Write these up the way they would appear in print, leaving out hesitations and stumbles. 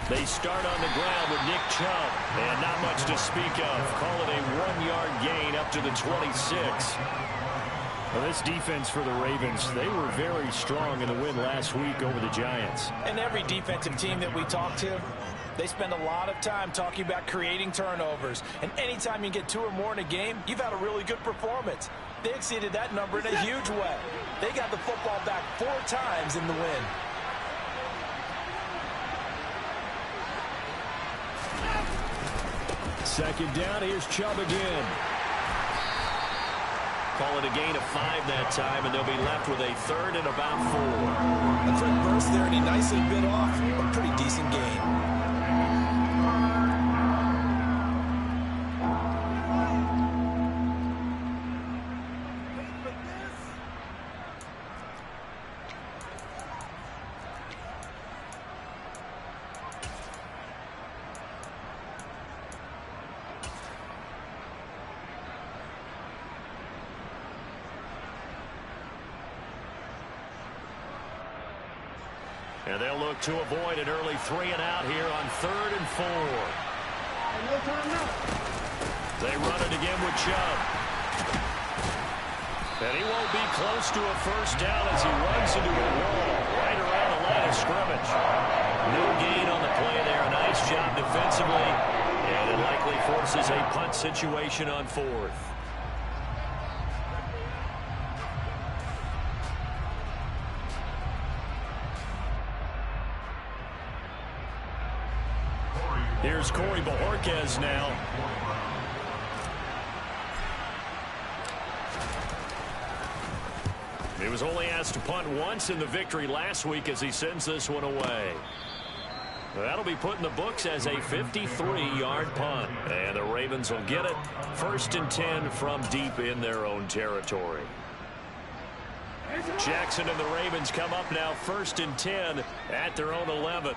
They start on the ground with Nick Chubb, and not much to speak of. Call it a 1-yard gain up to the 26. Well, this defense for the Ravens, they were very strong in the win last week over the Giants. And every defensive team that we talk to, they spend a lot of time talking about creating turnovers. And anytime you get 2 or more in a game, you've had a really good performance. They exceeded that number in a huge way. They got the football back 4 times in the win. Second down, here's Chubb again. Call it a gain of 5 that time, and they'll be left with a 3rd and about 4. A quick burst there, and he nicely bit off a pretty decent gain. And they'll look to avoid an early 3 and out here on 3rd and 4. They run it again with Chubb. And he won't be close to a first down as he runs into a wall right around the line of scrimmage. No gain on the play there. Nice job defensively. And it likely forces a punt situation on 4th. Here's Corey Bojorquez now. He was only asked to punt once in the victory last week as he sends this one away. That'll be put in the books as a 53-yard punt. And the Ravens will get it. 1st and 10 from deep in their own territory. Jackson and the Ravens come up now 1st and 10 at their own 11.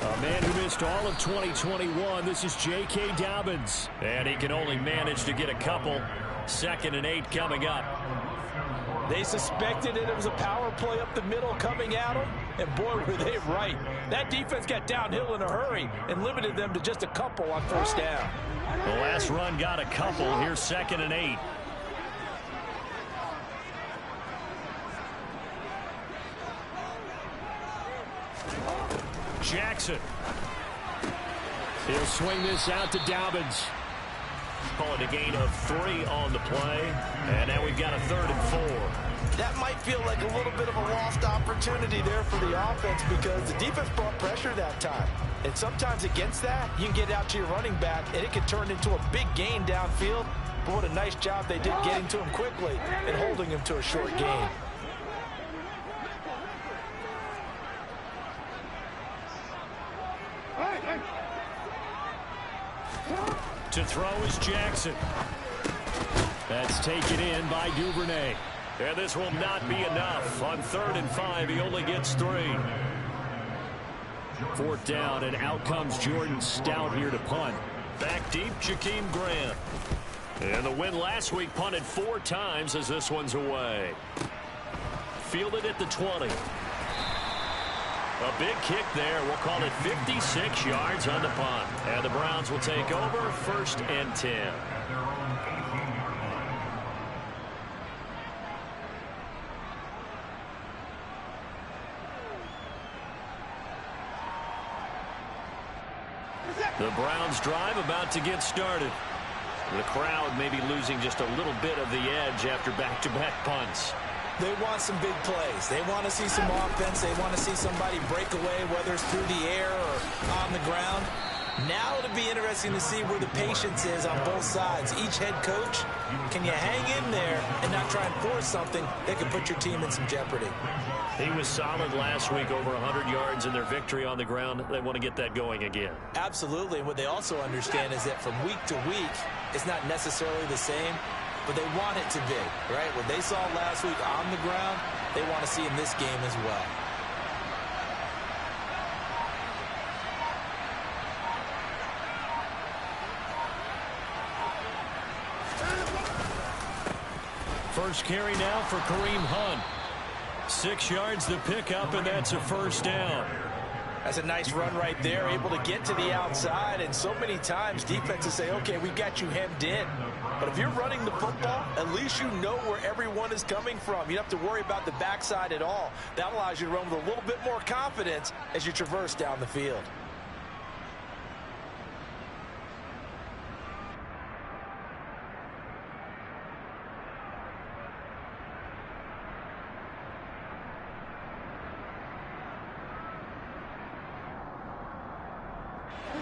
A man who missed all of 2021. This is J.K. Dobbins. And he can only manage to get a couple. 2nd and 8 coming up. They suspected it was a power play up the middle coming at them. And boy, were they right. That defense got downhill in a hurry and limited them to just a couple on 1st down. The last run got a couple. Here's 2nd and 8. Jackson. He'll swing this out to Dobbins. Call it a gain of 3 on the play. And now we've got a 3rd and 4. That might feel like a little bit of a lost opportunity there for the offense because the defense brought pressure that time. And sometimes against that, you can get out to your running back, and it can turn into a big gain downfield. But what a nice job they did getting to him quickly and holding him to a short gain. To throw is Jackson. That's taken in by Duvernay. And this will not be enough. On 3rd and 5, he only gets 3. 4th down, and out comes Jordan Stout here to punt. Back deep, Jakeem Grant. And the win last week punted 4 times as this one's away. Fielded at the 20. A big kick there. We'll call it 56 yards on the punt. And the Browns will take over 1st and 10. The Browns drive about to get started. The crowd may be losing just a little bit of the edge after back-to-back punts. They want some big plays. They want to see some offense. They want to see somebody break away, whether it's through the air or on the ground. Now it'll be interesting to see where the patience is on both sides. Each head coach, can you hang in there and not try and force something that could put your team in some jeopardy? He was solid last week, over 100 yards in their victory on the ground. They want to get that going again. Absolutely. And what they also understand is that from week to week, it's not necessarily the same, but they want it to be, right? What they saw last week on the ground, they want to see in this game as well. First carry now for Kareem Hunt. 6 yards to pick up, and that's a first down. That's a nice run right there, able to get to the outside, and so many times defenses say, okay, we've got you hemmed in. But if you're running the football, at least you know where everyone is coming from. You don't have to worry about the backside at all. That allows you to run with a little bit more confidence as you traverse down the field.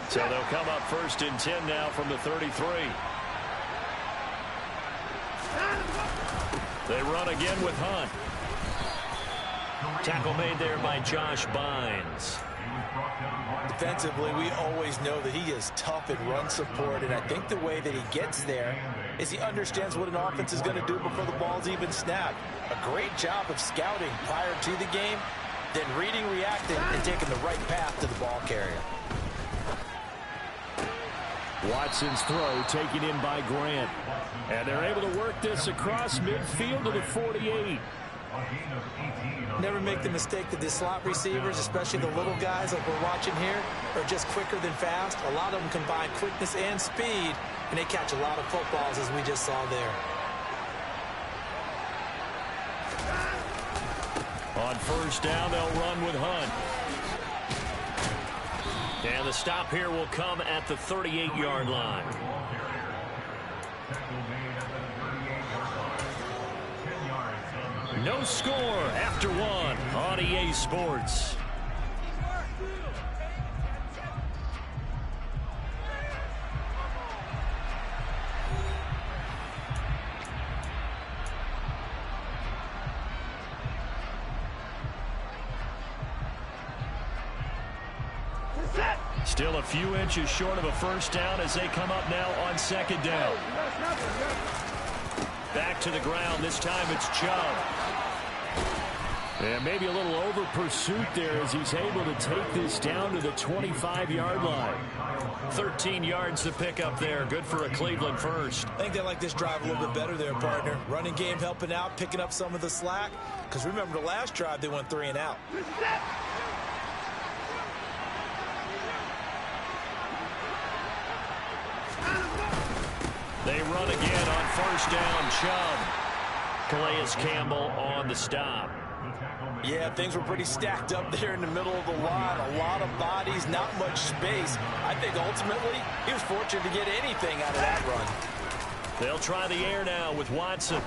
So they'll come up 1st and 10 now from the 33. They run again with Hunt. Tackle made there by Josh Bynes. Defensively, we always know that he is tough in run support, and I think the way that he gets there is he understands what an offense is going to do before the ball's even snapped. A great job of scouting prior to the game, then reading, reacting, and taking the right path to the ball carrier. Watson's throw taken in by Grant. And they're able to work this across midfield to the 48. Never make the mistake that the slot receivers, especially the little guys like we're watching here, are just quicker than fast. A lot of them combine quickness and speed, and they catch a lot of footballs as we just saw there. On first down, they'll run with Hunt. And the stop here will come at the 38-yard line. No score after one on EA Sports. Still a few inches short of a first down as they come up now on 2nd down. Back to the ground. This time it's Chubb. And maybe a little over pursuit there as he's able to take this down to the 25-yard line. 13 yards to pick up there. Good for a Cleveland first. I think they like this drive a little bit better there, partner. Running game helping out, picking up some of the slack. Because remember, the last drive, they went 3 and out. They run again on first down. Chubb. Calais Campbell on the stop. Yeah, things were pretty stacked up there in the middle of the line. A lot of bodies, not much space. I think ultimately he was fortunate to get anything out of that run. They'll try the air now with Watson.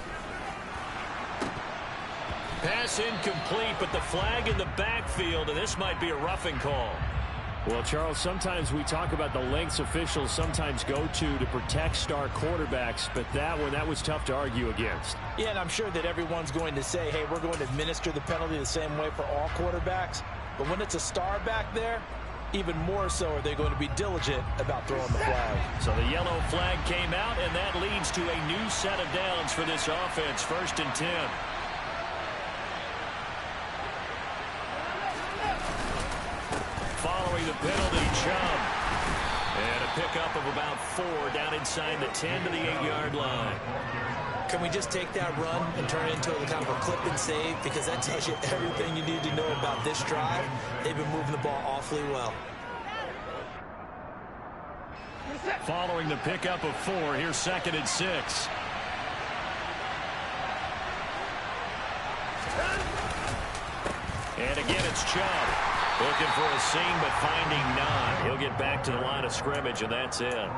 Pass incomplete, but the flag in the backfield, and this might be a roughing call. Well, Charles, sometimes we talk about the lengths officials sometimes go to protect star quarterbacks, but that was tough to argue against. Yeah, and I'm sure that everyone's going to say, hey, we're going to administer the penalty the same way for all quarterbacks. But when it's a star back there, even more so are they going to be diligent about throwing the flag. So the yellow flag came out, and that leads to a new set of downs for this offense. 1st and 10. Following the penalty, Chubb. And a pickup of about 4 down inside the 10 to the 8-yard line. Can we just take that run and turn it into a kind of a clip and save? Because that tells you everything you need to know about this drive. They've been moving the ball awfully well. Following the pickup of 4, here's 2nd and 6. And again, it's Chubb. Looking for a seam, but finding none. He'll get back to the line of scrimmage, and that's it.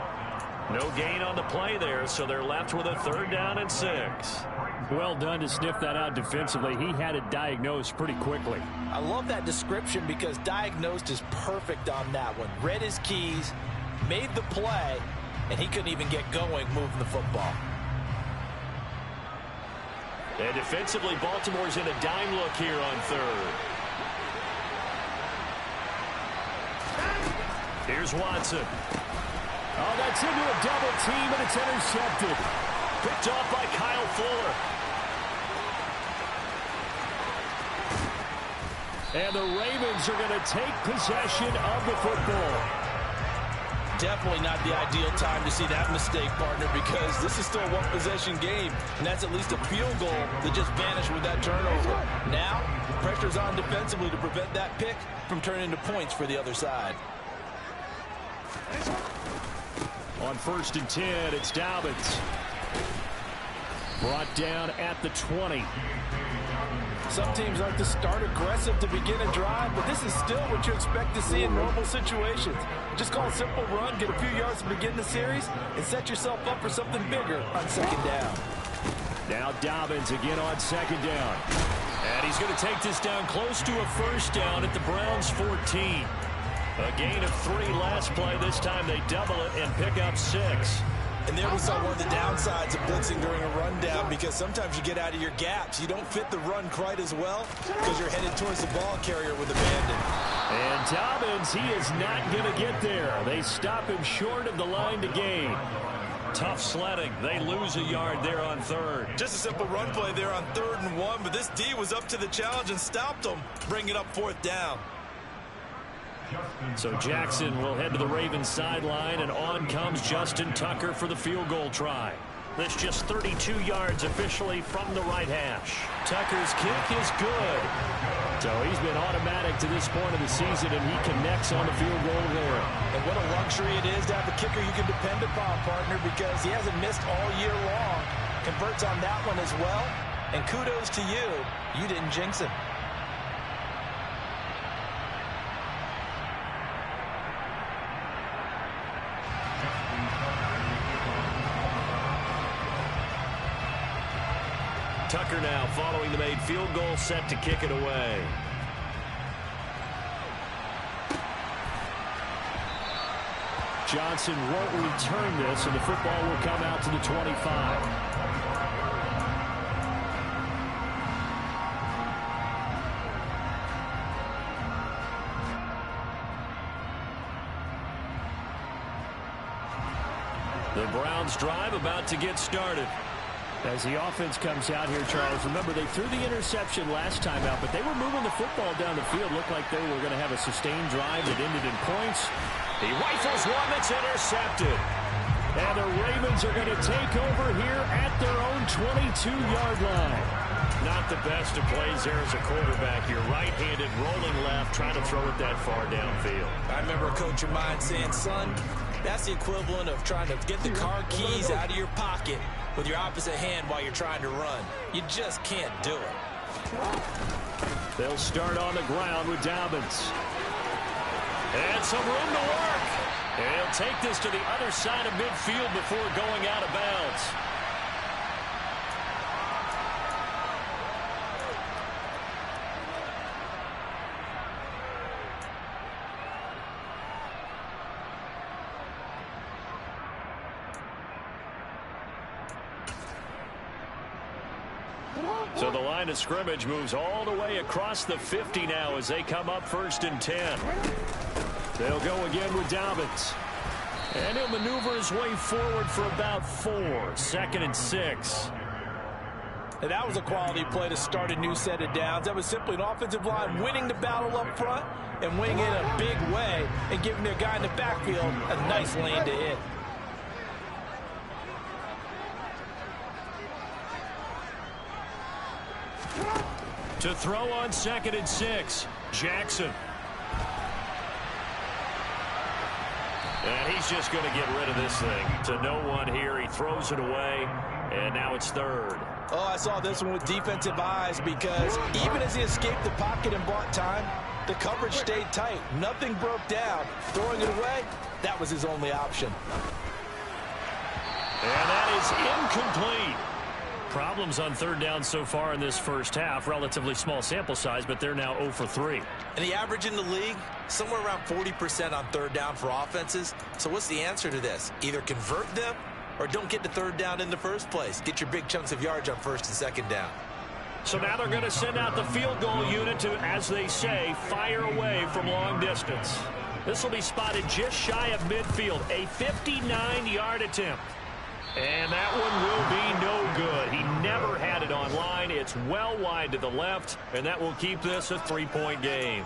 No gain on the play there, so they're left with a 3rd down and 6. Well done to sniff that out defensively. He had it diagnosed pretty quickly. I love that description because diagnosed is perfect on that one. Read his keys, made the play, and he couldn't even get going moving the football. And defensively, Baltimore's in a dime look here on 3rd. Here's Watson. Oh, that's into a double team, and it's intercepted. Picked off by Kyle Fuller. And the Ravens are going to take possession of the football. Definitely not the ideal time to see that mistake, partner, because this is still a one-possession game, and that's at least a field goal that just vanished with that turnover. Now, pressure's on defensively to prevent that pick from turning into points for the other side. On 1st and 10, it's Dobbins. Brought down at the 20. Some teams like to start aggressive to begin a drive, but this is still what you expect to see in normal situations. Just call a simple run, get a few yards to begin the series, and set yourself up for something bigger on 2nd down. Now Dobbins again on 2nd down. And he's going to take this down close to a 1st down at the Browns' 14. A gain of 3 last play. This time they double it and pick up 6. And there we saw one of the downsides of blitzing during a rundown, because sometimes you get out of your gaps. You don't fit the run quite as well because you're headed towards the ball carrier with abandon. And Dobbins, he is not going to get there. They stop him short of the line to gain. Tough sledding. They lose a yard there on 3rd. Just a simple run play there on 3rd and 1, but this D was up to the challenge and stopped them, bringing up 4th down. So Jackson will head to the Ravens sideline, and on comes Justin Tucker for the field goal try. This just 32 yards officially from the right hash. Tucker's kick is good. So he's been automatic to this point of the season, and he connects on the field goal there. And what a luxury it is to have a kicker you can depend upon, partner, because he hasn't missed all year long. Converts on that one as well. And kudos to you. You didn't jinx him. Tucker now following the made field goal, set to kick it away. Johnson won't return this, and the football will come out to the 25. The Browns drive about to get started. As the offense comes out here, Charles, remember they threw the interception last time out, but they were moving the football down the field. Looked like they were going to have a sustained drive that ended in points. He rifles one that's intercepted. And the Ravens are going to take over here at their own 22-yard line. Not the best of plays there as a quarterback. You're right-handed, rolling left, trying to throw it that far downfield. I remember a coach of mine saying, son, that's the equivalent of trying to get the car keys out of your pocket with your opposite hand while you're trying to run. You just can't do it. They'll start on the ground with Dobbins. And some room to work. And he'll take this to the other side of midfield before going out of bounds. So the line of scrimmage moves all the way across the 50 now as they come up 1st and 10. They'll go again with Dobbins. And he'll maneuver his way forward for about 4. 2nd and 6. And that was a quality play to start a new set of downs. That was simply an offensive line winning the battle up front and winning it in a big way and giving their guy in the backfield a nice lane to hit. To throw on 2nd and 6, Jackson. And he's just going to get rid of this thing to no one here. He throws it away, and now it's 3rd. Oh, I saw this one with defensive eyes because even as he escaped the pocket and bought time, the coverage stayed tight. Nothing broke down. Throwing it away, that was his only option. And that is incomplete. Problems on 3rd down so far in this first half. Relatively small sample size, but they're now 0 for 3. And the average in the league, somewhere around 40% on 3rd down for offenses. So what's the answer to this? Either convert them or don't get to 3rd down in the first place. Get your big chunks of yards on 1st and 2nd down. So now they're going to send out the field goal unit to, as they say, fire away from long distance. This will be spotted just shy of midfield. A 59-yard attempt. And that one will be no good. He never had it on line. It's well wide to the left, and that will keep this a 3-point game.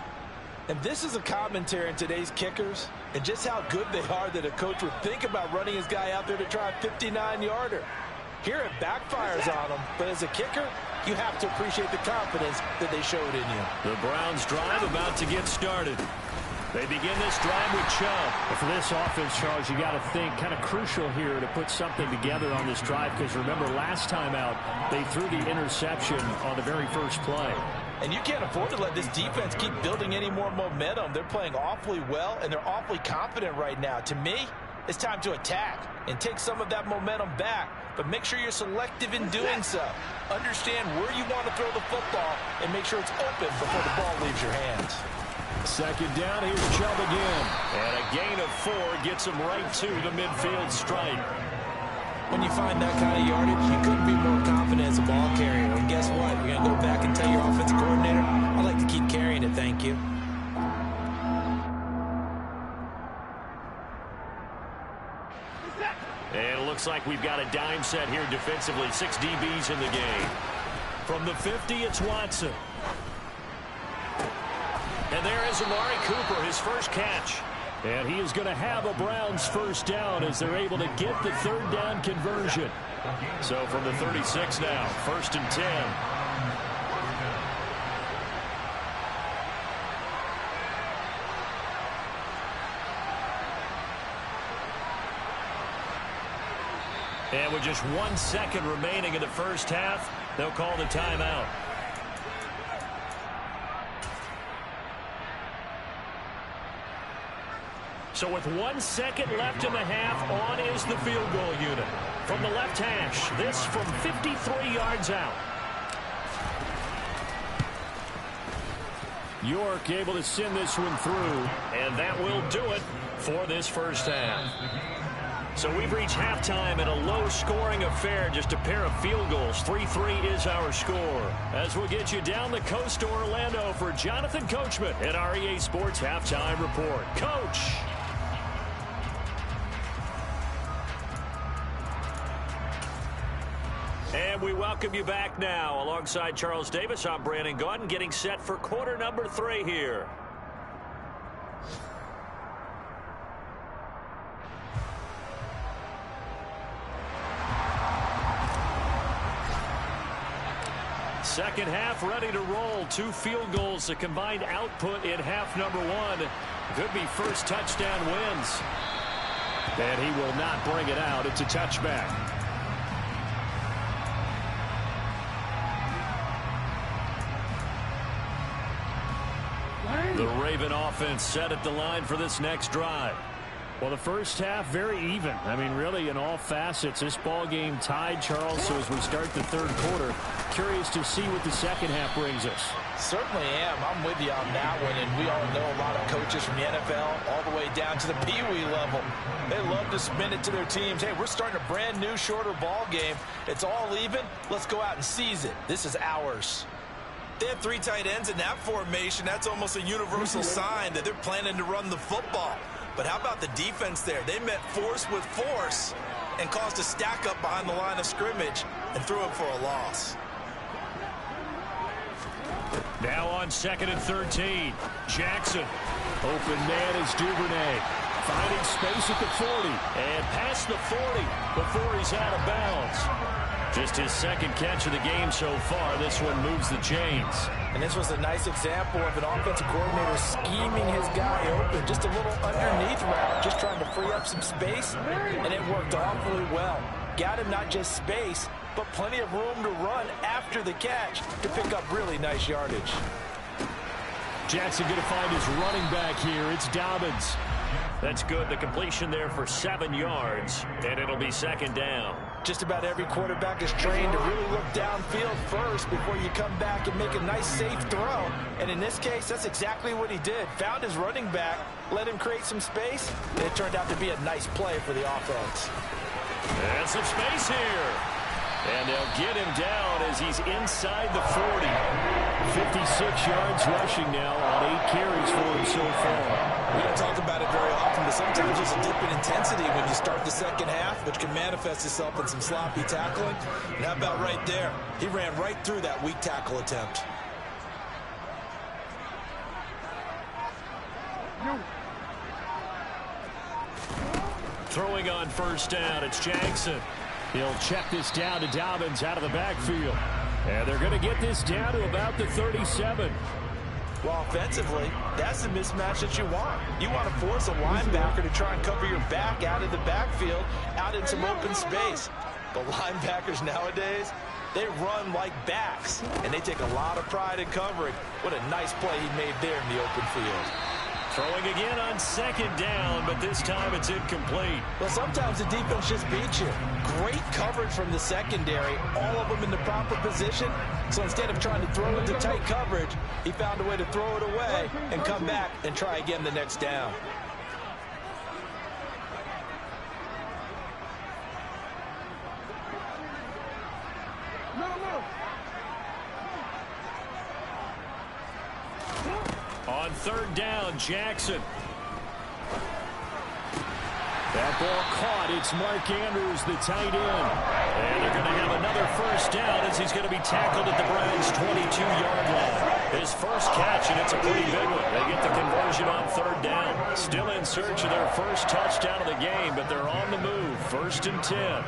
And this is a commentary on today's kickers and just how good they are that a coach would think about running his guy out there to try a 59-yarder. Here it backfires on him, but as a kicker, you have to appreciate the confidence that they showed in you. The Browns drive about to get started. They begin this drive with Chubb. But for this offense, Charles, you got to think kind of crucial here to put something together on this drive, because remember last time out they threw the interception on the very first play. And you can't afford to let this defense keep building any more momentum. They're playing awfully well, and they're awfully confident right now. To me, it's time to attack and take some of that momentum back, but make sure you're selective in doing so. Understand where you want to throw the football and make sure it's open before the ball leaves your hands. Second down, here's Chubb again. And a gain of 4 gets him right to the midfield stripe. When you find that kind of yardage, you couldn't be more confident as a ball carrier. And guess what? You're going to go back and tell your offensive coordinator, I'd like to keep carrying it, thank you. And it looks like we've got a dime set here defensively. 6 DBs in the game. From the 50, it's Watson. And there is Amari Cooper, his first catch. And he is going to have a Browns first down as they're able to get the third down conversion. So from the 36 now, 1st and 10. And with just 1 second remaining in the first half, they'll call the timeout. So with 1 second left in the half, on is the field goal unit. From the left hash, this from 53 yards out. York able to send this one through. And that will do it for this first half. So we've reached halftime in a low-scoring affair, just a pair of field goals. 3-3 is our score. As we'll get you down the coast to Orlando for Jonathan Coachman at our EA Sports Halftime Report. Coach! And we welcome you back now. Alongside Charles Davis, I'm Brandon Gaudin, getting set for quarter number 3 here. Second half ready to roll. 2 field goals, the combined output in half number 1. Could be first touchdown wins. And he will not bring it out. It's a touchback. The Raven offense set at the line for this next drive. Well, the first half, very even. I mean, really, in all facets, this ball game tied, Charles. So as we start the third quarter, curious to see what the second half brings us. Certainly am. I'm with you on that one. And we all know a lot of coaches from the NFL all the way down to the Pee-wee level. They love to spin it to their teams. Hey, we're starting a brand new, shorter ball game. It's all even. Let's go out and seize it. This is ours. They have 3 tight ends in that formation. That's almost a universal sign that they're planning to run the football. But how about the defense there? They met force with force and caused a stack up behind the line of scrimmage and threw it for a loss. Now on 2nd and 13. Jackson. Open man is Duvernay. Finding space at the 40. And past the 40 before he's out of bounds. Just his second catch of the game so far. This one moves the chains. And this was a nice example of an offensive coordinator scheming his guy open. Just a little underneath route, just trying to free up some space, and it worked awfully well. Got him not just space, but plenty of room to run after the catch to pick up really nice yardage. Jackson going to find his running back here. It's Dobbins. That's good. The completion there for 7 yards, and it'll be 2nd down. Just about every quarterback is trained to really look downfield first before you come back and make a nice, safe throw. And in this case, that's exactly what he did. Found his running back, let him create some space, and it turned out to be a nice play for the offense. And some space here. And they'll get him down as he's inside the 40. 56 yards rushing now on 8 carries for him so far. We don't talk about it very often, but sometimes there's a dip in intensity when you start the second half, which can manifest itself in some sloppy tackling. And how about right there? He ran right through that weak tackle attempt. Throwing on first down, it's Jackson. He'll check this down to Dobbins out of the backfield. And they're going to get this down to about the 37. Well, offensively, that's the mismatch that you want. You want to force a linebacker to try and cover your back out of the backfield, out in some open space. But linebackers nowadays, they run like backs, and they take a lot of pride in covering. What a nice play he made there in the open field. Throwing again on second down, but this time it's incomplete. Well, sometimes the defense just beats you. Great coverage from the secondary, all of them in the proper position. So instead of trying to throw into tight coverage, he found a way to throw it away and come back and try again the next down. On third down, Jackson. That ball caught. It's Mark Andrews, the tight end. And they're going to have another first down as he's going to be tackled at the Browns' 22-yard line. His first catch, and it's a pretty big one. They get the conversion on third down. Still in search of their first touchdown of the game, but they're on the move. 1st and 10.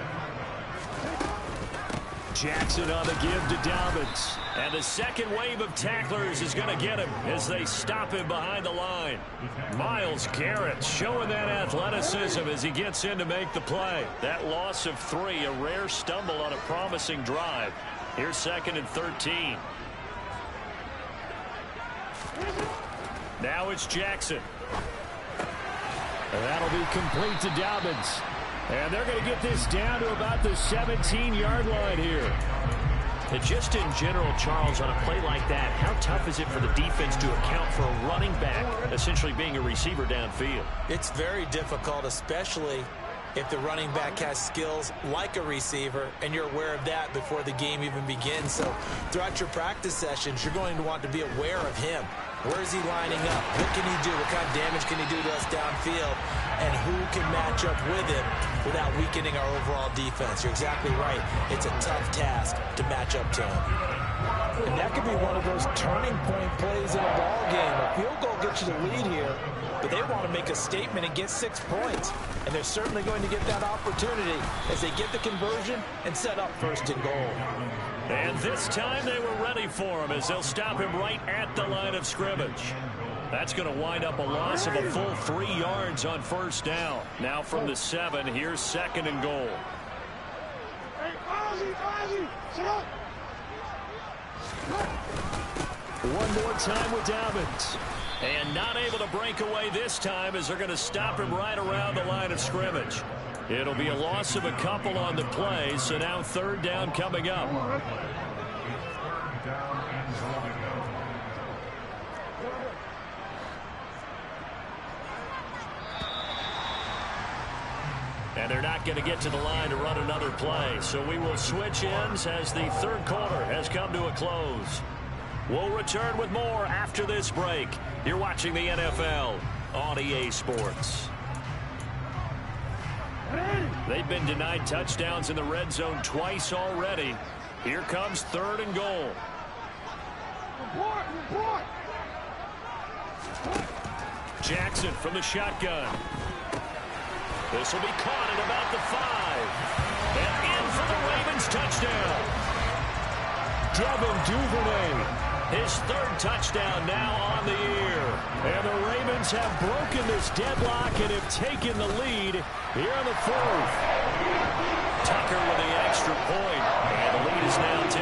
Jackson on the give to Dobbins. And the second wave of tacklers is going to get him as they stop him behind the line. Myles Garrett showing that athleticism as he gets in to make the play. That loss of 3, a rare stumble on a promising drive. Here's 2nd and 13. Now it's Jackson. And that'll be complete to Dobbins. And they're going to get this down to about the 17-yard line here. And just in general, Charles, on a play like that, how tough is it for the defense to account for a running back essentially being a receiver downfield? It's very difficult, especially if the running back has skills like a receiver, and you're aware of that before the game even begins. So throughout your practice sessions, you're going to want to be aware of him. Where is he lining up? What can he do? What kind of damage can he do to us downfield? And who can match up with him without weakening our overall defense? You're exactly right. It's a tough task to match up to him. And that could be one of those turning point plays in a ball game. A field goal gets you the lead here, but they want to make a statement and get 6 points. And they're certainly going to get that opportunity as they get the conversion and set up 1st and goal. And this time they were ready for him as they'll stop him right at the line of scrimmage. That's going to wind up a loss of a full 3 yards on 1st down. Now from the 7, here's 2nd and goal. One more time with Dobbins. And not able to break away this time as they're going to stop him right around the line of scrimmage. It'll be a loss of a couple on the play, so now 3rd down coming up. And they're not going to get to the line to run another play, so we will switch ends as the 3rd quarter has come to a close. We'll return with more after this break. You're watching the NFL on EA Sports. They've been denied touchdowns in the red zone twice already. Here comes 3rd and goal. Jackson from the shotgun. This will be caught at about the 5. And in for the Ravens touchdown. Devin Duvernay. His 3rd touchdown now on the year. And the Ravens have broken this deadlock and have taken the lead here in the 4th. Tucker with the extra point. And the lead is now 10-3.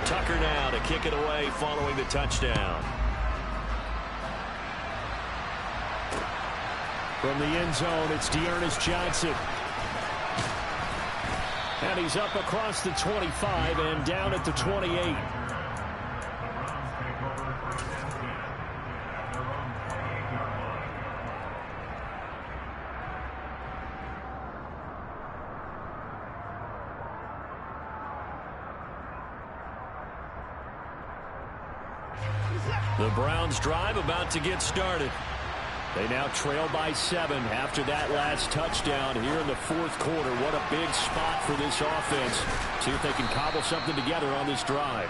Tucker now to kick it away following the touchdown. From the end zone, it's Dearness Johnson. And he's up across the 25 and down at the 28. The Browns drive about to get started. They now trail by 7 after that last touchdown here in the fourth quarter. What a big spot for this offense. See if they can cobble something together on this drive.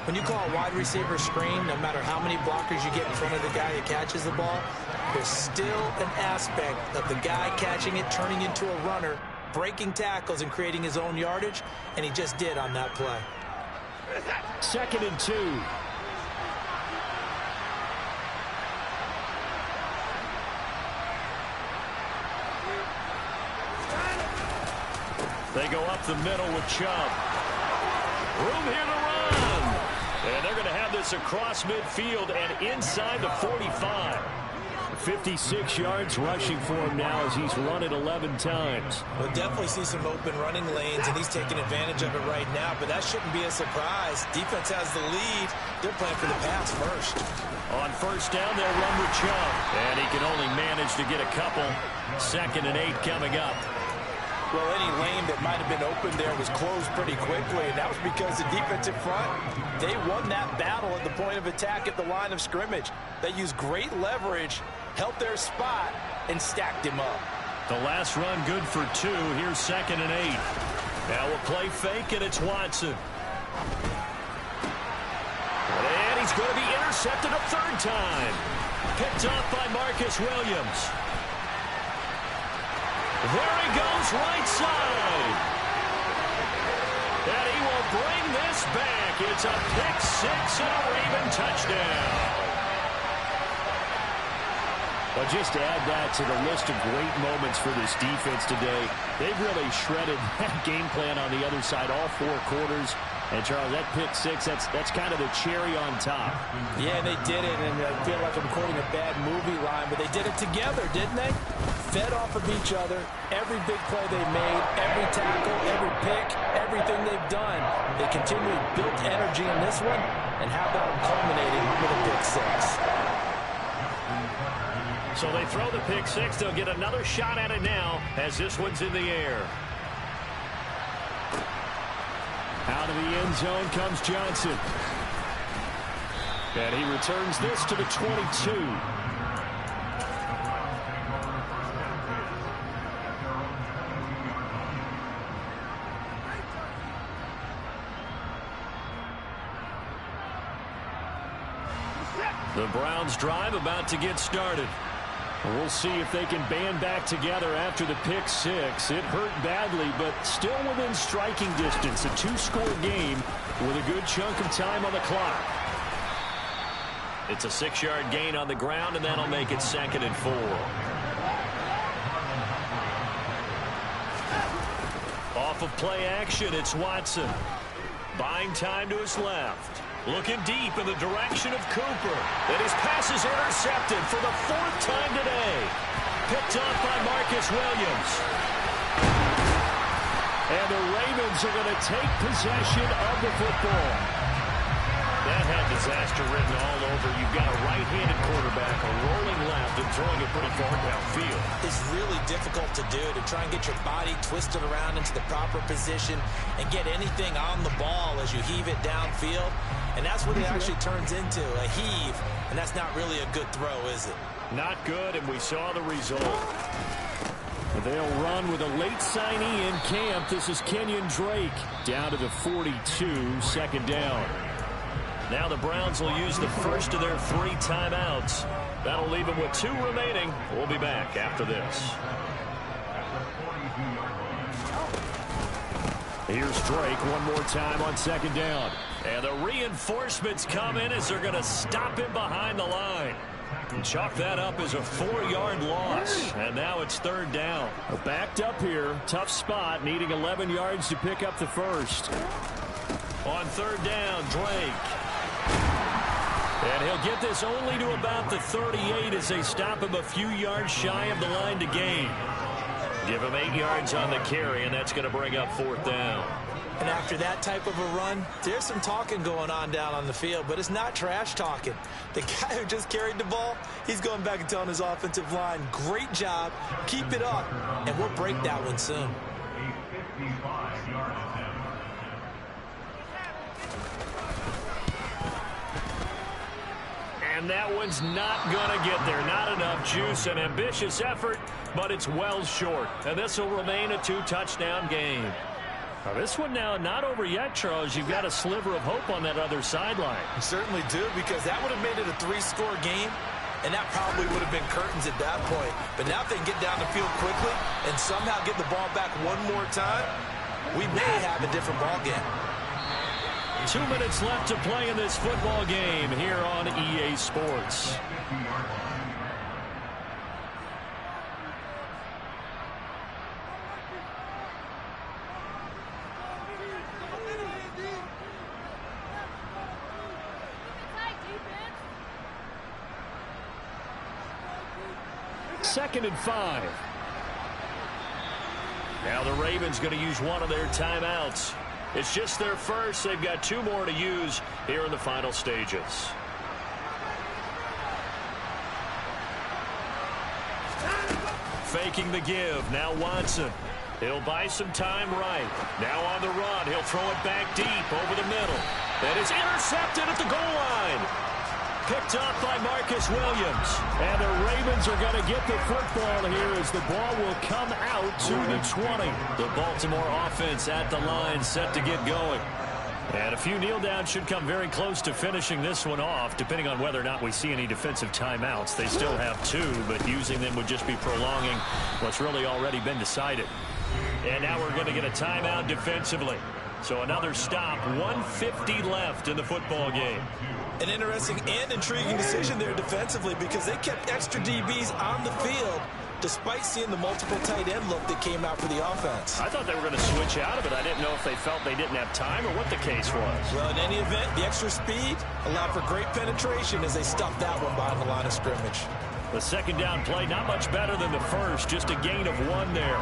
When you call a wide receiver screen, no matter how many blockers you get in front of the guy who catches the ball, there's still an aspect of the guy catching it, turning into a runner, breaking tackles and creating his own yardage, and he just did on that play. 2nd and 2. They go up the middle with Chubb. Room here to run. And they're going to have this across midfield and inside the 45. 56 yards rushing for him now as he's run it 11 times. We'll definitely see some open running lanes, and he's taking advantage of it right now, but that shouldn't be a surprise. Defense has the lead. They're playing for the pass first. On first down, they'll run with Chubb. And he can only manage to get a couple. 2nd and 8 coming up. Well, any lane that might have been open there was closed pretty quickly, and that was because the defensive front, they won that battle at the point of attack at the line of scrimmage. They used great leverage, held their spot, and stacked him up. The last run good for 2. Here's 2nd and 8. Now we'll play fake, and it's Watson. And he's going to be intercepted a 3rd time. Picked off by Marcus Williams. There he goes, right side. And he will bring this back. It's a pick 6 and a Raven touchdown. But just to add that to the list of great moments for this defense today, they've really shredded that game plan on the other side all 4 quarters. And, Charles, that pick 6, that's kind of the cherry on top. Yeah, they did it, and I feel like I'm quoting a bad movie line, but they did it together, didn't they? Fed off of each other, every big play they made, every tackle, every pick, everything they've done. They continually built energy in this one, and how about culminating with a pick 6? So they throw the pick 6. They'll get another shot at it now as this one's in the air. Out of the end zone comes Johnson. And he returns this to the 22. The Browns drive about to get started. We'll see if they can band back together after the pick 6. It hurt badly, but still within striking distance. A 2-score game with a good chunk of time on the clock. It's a 6-yard gain on the ground, and that'll make it 2nd and 4. Off of play action, it's Watson. Buying time to his left. Looking deep in the direction of Cooper. And his pass is intercepted for the 4th time today. Picked off by Marcus Williams. And the Ravens are going to take possession of the football. That had disaster written all over. You've got a right-handed quarterback, a rolling left, and throwing it pretty far downfield. It's really difficult to do, to try and get your body twisted around into the proper position and get anything on the ball as you heave it downfield. And that's what it actually turns into, a heave. And that's not really a good throw, is it? Not good, and we saw the result. They'll run with a late signee in camp. This is Kenyon Drake down to the 42, 2nd down. Now the Browns will use the first of their 3 timeouts. That'll leave them with 2 remaining. We'll be back after this. Here's Drake one more time on 2nd down. And the reinforcements come in as they're going to stop him behind the line. And chalk that up as a 4-yard loss. And now it's 3rd down. Backed up here. Tough spot. Needing 11 yards to pick up the first. On 3rd down, Drake. And he'll get this only to about the 38 as they stop him a few yards shy of the line to gain. Give him 8 yards on the carry, and that's going to bring up 4th down. And after that type of a run, there's some talking going on down on the field, but it's not trash talking. The guy who just carried the ball, he's going back and telling his offensive line, great job, keep it up, and we'll break that one soon. And that one's not going to get there. Not enough juice. An ambitious effort, but it's well short. And this will remain a 2-touchdown game. Now this one now not over yet, Charles. You've got a sliver of hope on that other sideline. You certainly do, because that would have made it a 3-score game, and that probably would have been curtains at that point. But now if they can get down the field quickly and somehow get the ball back one more time, we may have a different ball game. 2 minutes left to play in this football game here on EA Sports. Second and 5. Now the Ravens going to use one of their timeouts. It's just their first. They've got 2 more to use here in the final stages. Faking the give. Now Watson. He'll buy some time right. Now on the run. He'll throw it back deep over the middle. And it's intercepted at the goal line. Picked up by Marcus Williams. And the Ravens are going to get the football here as the ball will come out to the 20. The Baltimore offense at the line, set to get going. And a few kneel downs should come very close to finishing this one off, depending on whether or not we see any defensive timeouts. They still have 2, but using them would just be prolonging what's really already been decided. And now we're going to get a timeout defensively. So another stop, 1:50 left in the football game. An interesting and intriguing decision there defensively, because they kept extra DBs on the field despite seeing the multiple tight end look that came out for the offense. I thought they were going to switch out of it. I didn't know if they felt they didn't have time or what the case was. Well, in any event, the extra speed allowed for great penetration as they stuffed that one behind the line of scrimmage. The second down play, not much better than the first, just a gain of 1 there.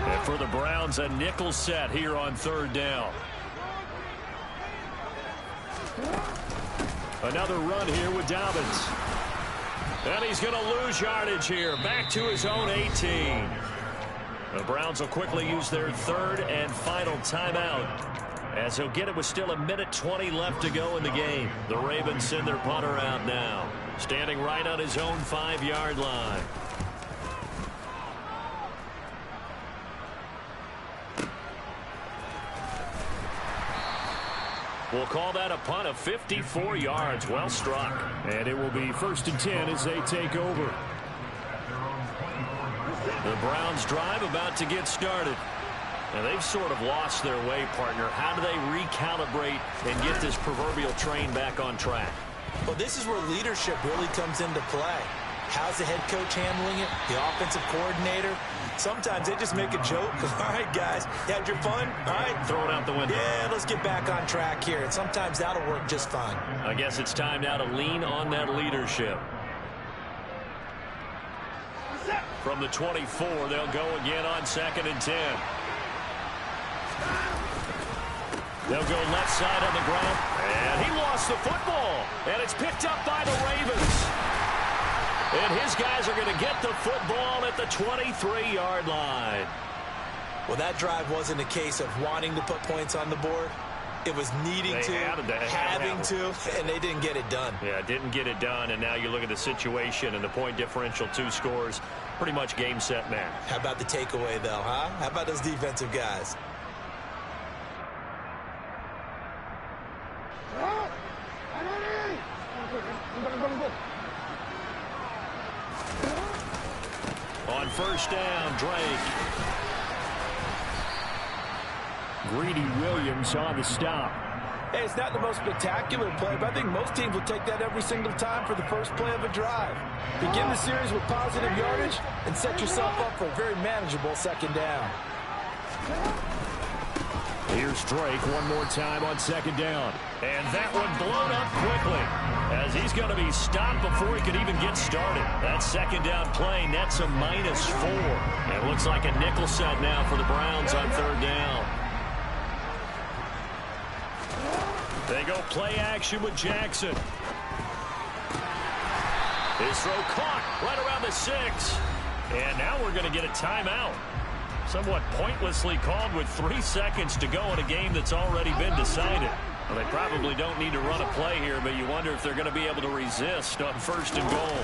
And for the Browns, a nickel set here on 3rd down. Another run here with Dobbins. And he's going to lose yardage here. Back to his own 18. The Browns will quickly use their 3rd and final timeout, as he'll get it with still 1:20 left to go in the game. The Ravens send their punter out now, standing right on his own 5-yard line. We'll call that a punt of 54 yards. Well struck. And it will be 1st and 10 as they take over. The Browns drive about to get started. And they've sort of lost their way, partner. How do they recalibrate and get this proverbial train back on track? Well, this is where leadership really comes into play. How's the head coach handling it? The offensive coordinator? Sometimes they just make a joke. All right, guys, you had your fun? All right. Throw it out the window. Yeah, let's get back on track here. And sometimes that'll work just fine. I guess it's time now to lean on that leadership. From the 24, they'll go again on 2nd and 10. They'll go left side on the ground. And he lost the football. And it's picked up by the Ravens. And his guys are going to get the football at the 23-yard line. Well, that drive wasn't a case of wanting to put points on the board. It was needing to, having to, and they didn't get it done. Yeah, didn't get it done, and now you look at the situation and the point differential, 2 scores, pretty much game, set, match. How about the takeaway, though, huh? How about those defensive guys? On 1st down, Drake. Greedy Williams on the stop. Hey, it's not the most spectacular play, but I think most teams will take that every single time for the first play of a drive. Begin the series with positive yardage and set yourself up for a very manageable 2nd down. Here's Drake one more time on 2nd down. And that one blown up quickly, as he's going to be stopped before he could even get started. That 2nd down play nets a -4. It looks like a nickel set now for the Browns on 3rd down. They go play action with Jackson. His throw caught right around the 6. And now we're going to get a timeout. Somewhat pointlessly called with 3 seconds to go in a game that's already been decided. Well, they probably don't need to run a play here, but you wonder if they're going to be able to resist on 1st and goal.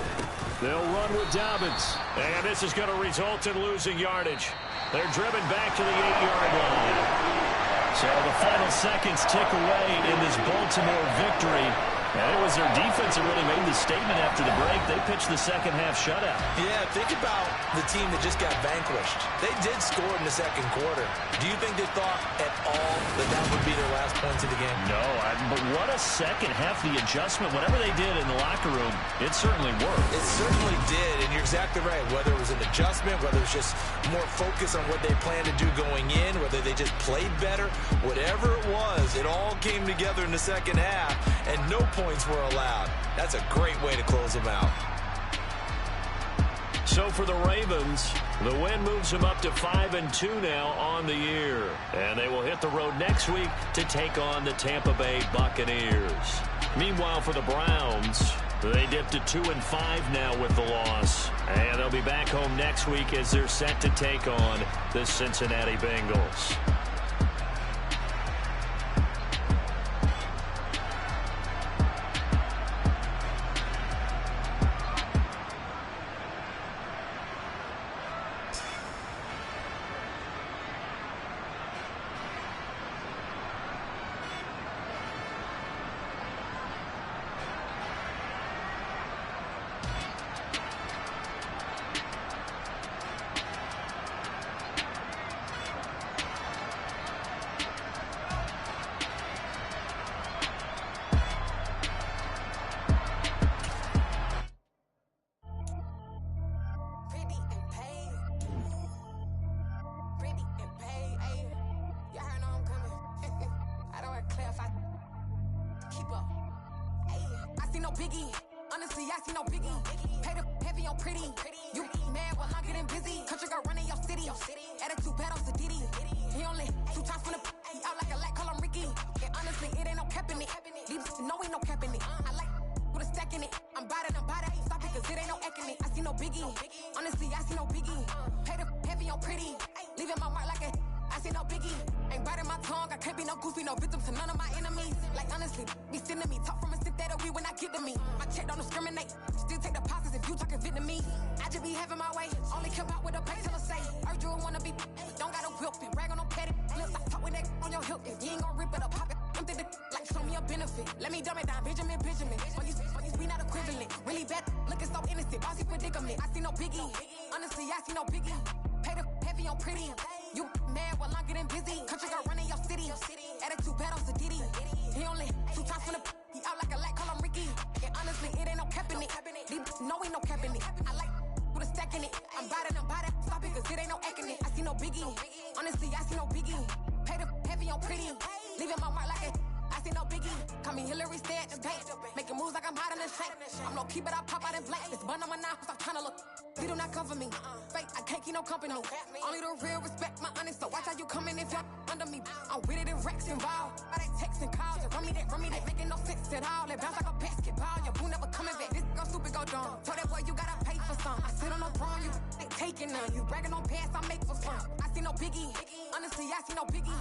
They'll run with Dobbins. And this is going to result in losing yardage. They're driven back to the 8-yard line. So the final seconds tick away in this Baltimore victory. And it was their defense that really made the statement after the break. They pitched the second half shutout. Yeah, think about the team that just got vanquished. They did score in the second quarter. Do you think they thought at all that that would be their last points of the game? No, but what a second half. The adjustment, whatever they did in the locker room, it certainly worked. It certainly did, and you're exactly right. Whether it was an adjustment, whether it was just more focus on what they planned to do going in, whether they just played better, whatever it was, it all came together in the second half, and no points were allowed. That's a great way to close them out. So for the Ravens, the win moves them up to 5-2 now on the year. And they will hit the road next week to take on the Tampa Bay Buccaneers. Meanwhile, for the Browns, they dipped to 2-5 now with the loss. And they'll be back home next week as they're set to take on the Cincinnati Bengals. Biggie, honestly, I see no biggie. Pay the heavy on pretty. You mad while I'm getting busy. Country girl running your city. Attitude bad on Diddy. He only 2 times from the he out like a light, call him Ricky. And honestly, it ain't no cap in it. These no ain't no cap in it. I like with a stack in it. I'm bad. Stop it, cause it ain't no acting it. I see no biggie. Honestly, I see no biggie. Pay the heavy on pretty. Leaving my mark like a I see no biggie. Ain't biting my tongue. I can't be no goofy, no victim to none of my enemies. Like honestly, be sending me talk from a stick that'll be when I get to me. My check don't discriminate. Still take deposits if you talking Vietnamese. I just be having my way. Only come out with a pay till I say. Urge you wanna be, don't gotta whip it. Brag on no petty. Flips, I talk with that on your hip. If you ain't gon' rip it up, pop it. I'm the like show me a benefit. Let me dumb it down, Benjamin. For you we not equivalent. Really bad, looking so innocent. Bossy predicament. I see no biggie. Honestly, I see no biggie. Pay the heavy on pretty. You mad while I'm getting busy. Country girl running your city. Attitude bad on Diddy. He only 2 times from the he out like a light, call him Ricky. And honestly, it ain't no cap in it. These no ain't no cap in it. I like with a stack in it. I'm bad. Stop it, cause it ain't no acting it. I see no biggie. Honestly, I see no biggie. Pay the heavy on pretty. Leaving my mark like a I see no biggie. Call me Hillary, stay at the bank. Making moves like I'm hiding in shape. I'm low key, but I pop out in blank. It's bun on my knife, stop trying to look. He do not come for me. Fake, I can't keep no company. Only the real respect my honest. So watch how you coming if y'all under me. I'm with it and Rex involved. By they text and calls. Run me that, making no sense at all. They bounce like a basketball. Your boo never coming back. This go stupid, go dumb. Told that boy you gotta pay for some. I sit on no throne, you ain't taking none. You bragging on past, I make for fun. I see no biggie. Honestly, I see no biggie.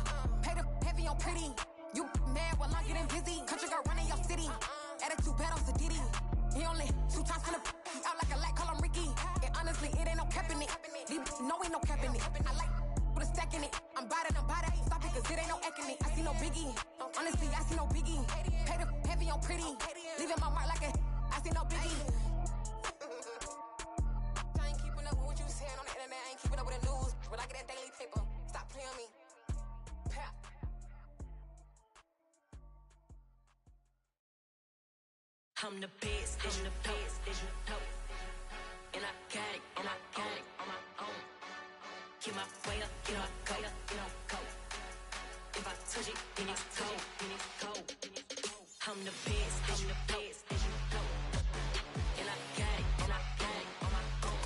Pay the heavy on pretty. You mad while I'm getting busy. Country girl running your city. Attitude bad on Diddy. He only 2 times from the he out like a light, call him Ricky. And honestly, it ain't no cap in it. These no ain't no cap in it. I like with a stack in it. I'm bad. Stop it, cause it ain't no acting it. I see no biggie. Honestly, I see no biggie. Pay the heavy on pretty. Leaving my mark like a I see no biggie. I ain't keeping up with what you saying on the internet. I ain't keeping up with the news. But I get that daily paper. Stop playing me. Pap. I'm the best, I'm the best, and I got it, on my own. Get my way up, get on go. If I touch it, then it's cold. I'm the best, and I got it, on my own.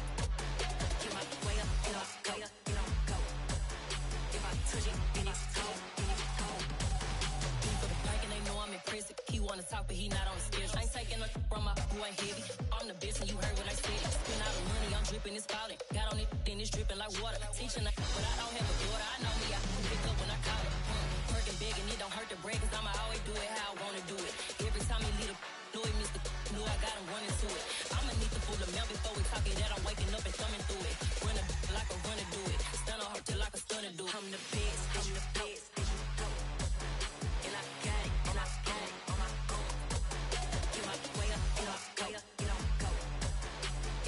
Get my way up, get on go. If I touch it, then it's cold. He for the bike and they know I'm impressive. He wanna talk, but he not on the schedule. I ain't taking no from my who ain't heavy. I'm the best and you heard what I said. Spend all the money, I'm dripping, it's falling. Got on it, then it's dripping like water. Teaching, but I don't have a daughter. I know me, I pick up when I call her. Working and begging, it don't hurt to break, cause I'ma always do it how I wanna do it. Every time he lead a Louis, Mr. Knew I got him running to it. I'ma need the full amount before we talk it, that I'm waking up and thumbing through it. Run a like a runner do it. Stun on her till like a stunner do it. I'm the best, I'm the best. And I got it, and I got it on my own. Get my way up, get off, go.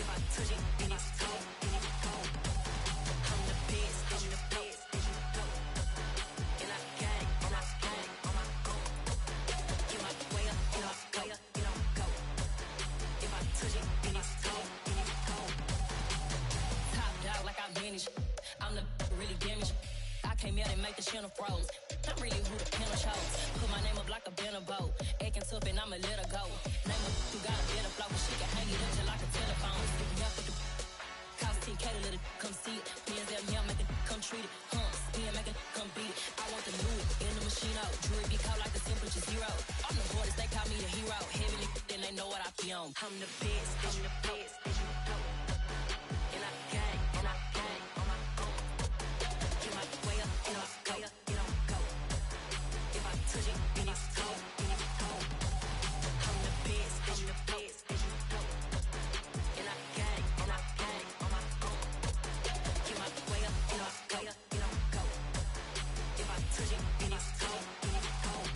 If I touch it, then it's cold, then it's cold. I'm the best, I'm the best. And I got it, and I got it on my own. Get my way up, get off, go. If I touch it, then it's cold, then it's cold. Top dog like I manage. I'm the really damaged. I came out and make the channel froze. I'm really who the piano chose. Put my name up like a banner boat. Acting tough and I'ma let her go. Name her who got a better flow. She can hang it up just like a telephone. Sticking up with the cost 10K to let it come see it. Me and them here make it come treat it. Spin make it come beat it. I want the new in the machine out. Jewelry be called like the temperature zero. I'm the hardest, they call me the hero. Heavenly, then they know what I be on. I'm the best, I'm the best. And I got it, and I got it on my own. Get my way up, and I go. If I touch it, then it's cold, then it's cold. I'm the best, I'm the best. And I got it, and I got it on my own. Get my way up, and I go. If I touch it, then it's cold, then it's cold.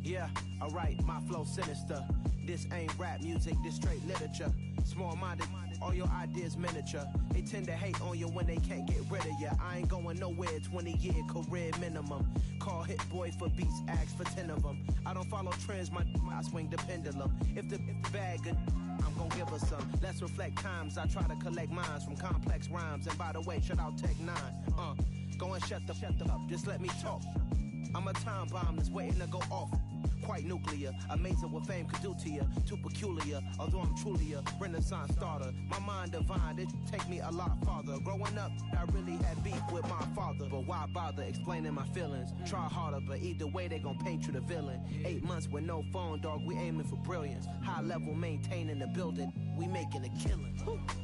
Yeah, alright, my flow sinister. This ain't rap music, this straight literature. Small-minded, all your ideas miniature. They tend to hate on you when they can't get rid of you. I ain't going nowhere, 20-year career minimum. Call Hit Boy for beats, ask for 10 of them. I don't follow trends, I swing the pendulum. If the bag good, I'm gon' give her some. Let's reflect times, I try to collect minds from complex rhymes. And by the way, shout out Tech 9. Go and shut the up, just let me talk. I'm a time bomb that's waiting to go off. Quite nuclear, amazing what fame could do to you. Too peculiar, although I'm truly a renaissance starter. My mind divine, it take me a lot farther. Growing up, I really had beef with my father. But why bother explaining my feelings? Try harder, but either way they gon' paint you the villain. 8 months with no phone, dog, we aiming for brilliance. High level maintaining the building, we making a killing.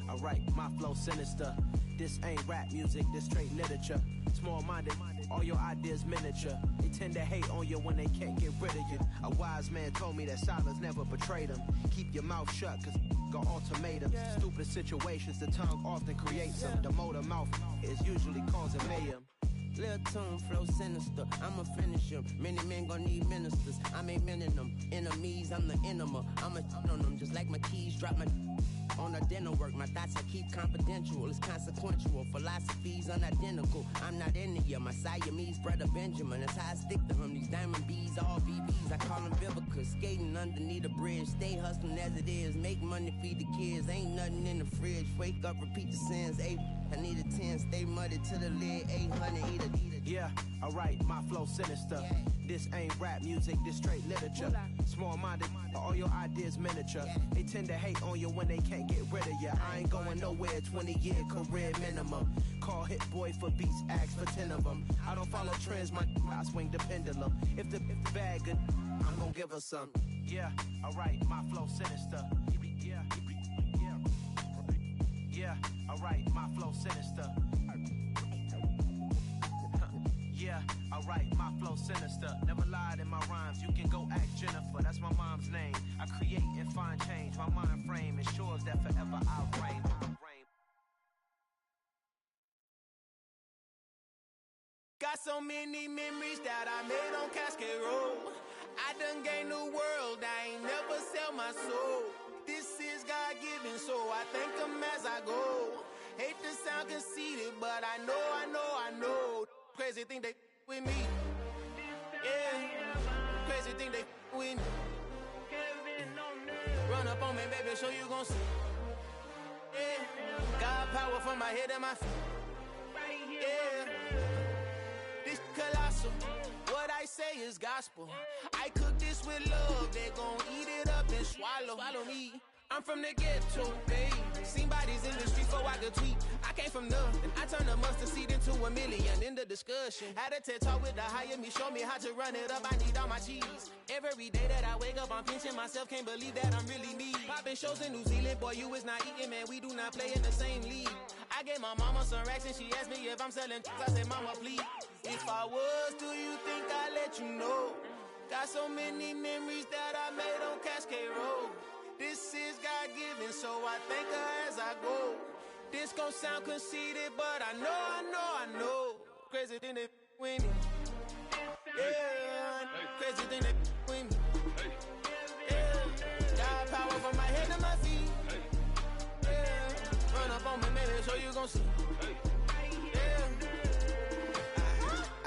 Alright, my flow sinister. This ain't rap music, this straight literature. Small-minded, all your ideas miniature. They tend to hate on you when they can't get rid of you. A wise man told me that silence never betrayed him. Keep your mouth shut, cause got ultimatums. Stupid situations, the tongue often creates them. The motor mouth is usually causing mayhem. Lil' tune, flow sinister, I'ma finish him. Many men gon' need ministers, I'm aiming them. Enemies, I'm the enema. I'ma on them, just like my keys, drop my on a dinner work. My thoughts I keep confidential, it's consequential. Philosophies unidentical, I'm not into you. My Siamese brother Benjamin, that's how I stick to him. These diamond bees, all BBs, I call them Vivica. Skating underneath a bridge, stay hustling as it is. Make money, feed the kids, ain't nothing in the fridge. Wake up, repeat the sins, I need a 10, stay muddy to the lid, 800, eat a. Yeah, alright, my flow sinister. This ain't rap music, this straight literature. Small-minded, all your ideas miniature. They tend to hate on you when they can't get rid of you. I ain't going nowhere, 20-year career minimum. Call Hit Boy for beats, ask for 10 of them. I don't follow trends, I swing the pendulum. If the bag good, I'm gon' give her some. Yeah, alright, my flow sinister. Yeah, alright, my flow sinister. Yeah, alright, my flow sinister. Never lied in my rhymes, you can go ask Jennifer. That's my mom's name. I create and find change. My mind frame ensures that forever I'll reign. Got so many memories that I made on Cascade Road. I done gained the world, I ain't never sell my soul. This is God-given, so I thank him as I go. Hate to sound conceited, but I know. Crazy thing they with me. Yeah, crazy thing they with me. Run up on me, baby, show you gon' see. Yeah, God power from my head and my feet. Yeah, this colossal. What I say is gospel. I cook this with love, they gon' eat it up and swallow me. I'm from the ghetto, babe. Seen bodies in the streets so I could tweet. I came from nothing, I turned a mustard seed into $1 million. end of discussion. Had a TED talk with the higher me, show me how to run it up. I need all my cheese. Every day that I wake up, I'm pinching myself. Can't believe that I'm really me. Popping shows in New Zealand, boy, you is not eating, man. We do not play in the same league. I gave my mama some racks and she asked me if I'm selling. I said, mama, please. If I was, do you think I'd let you know? Got so many memories that I made on Cascade Road. This is God-given, so I thank her as I go. This gon' sound conceited, but I know. Crazy thing that with me. Yeah, crazy thing that with me. Yeah, got power from my head to my feet. Yeah, run up on me, maybe, so you gon' see.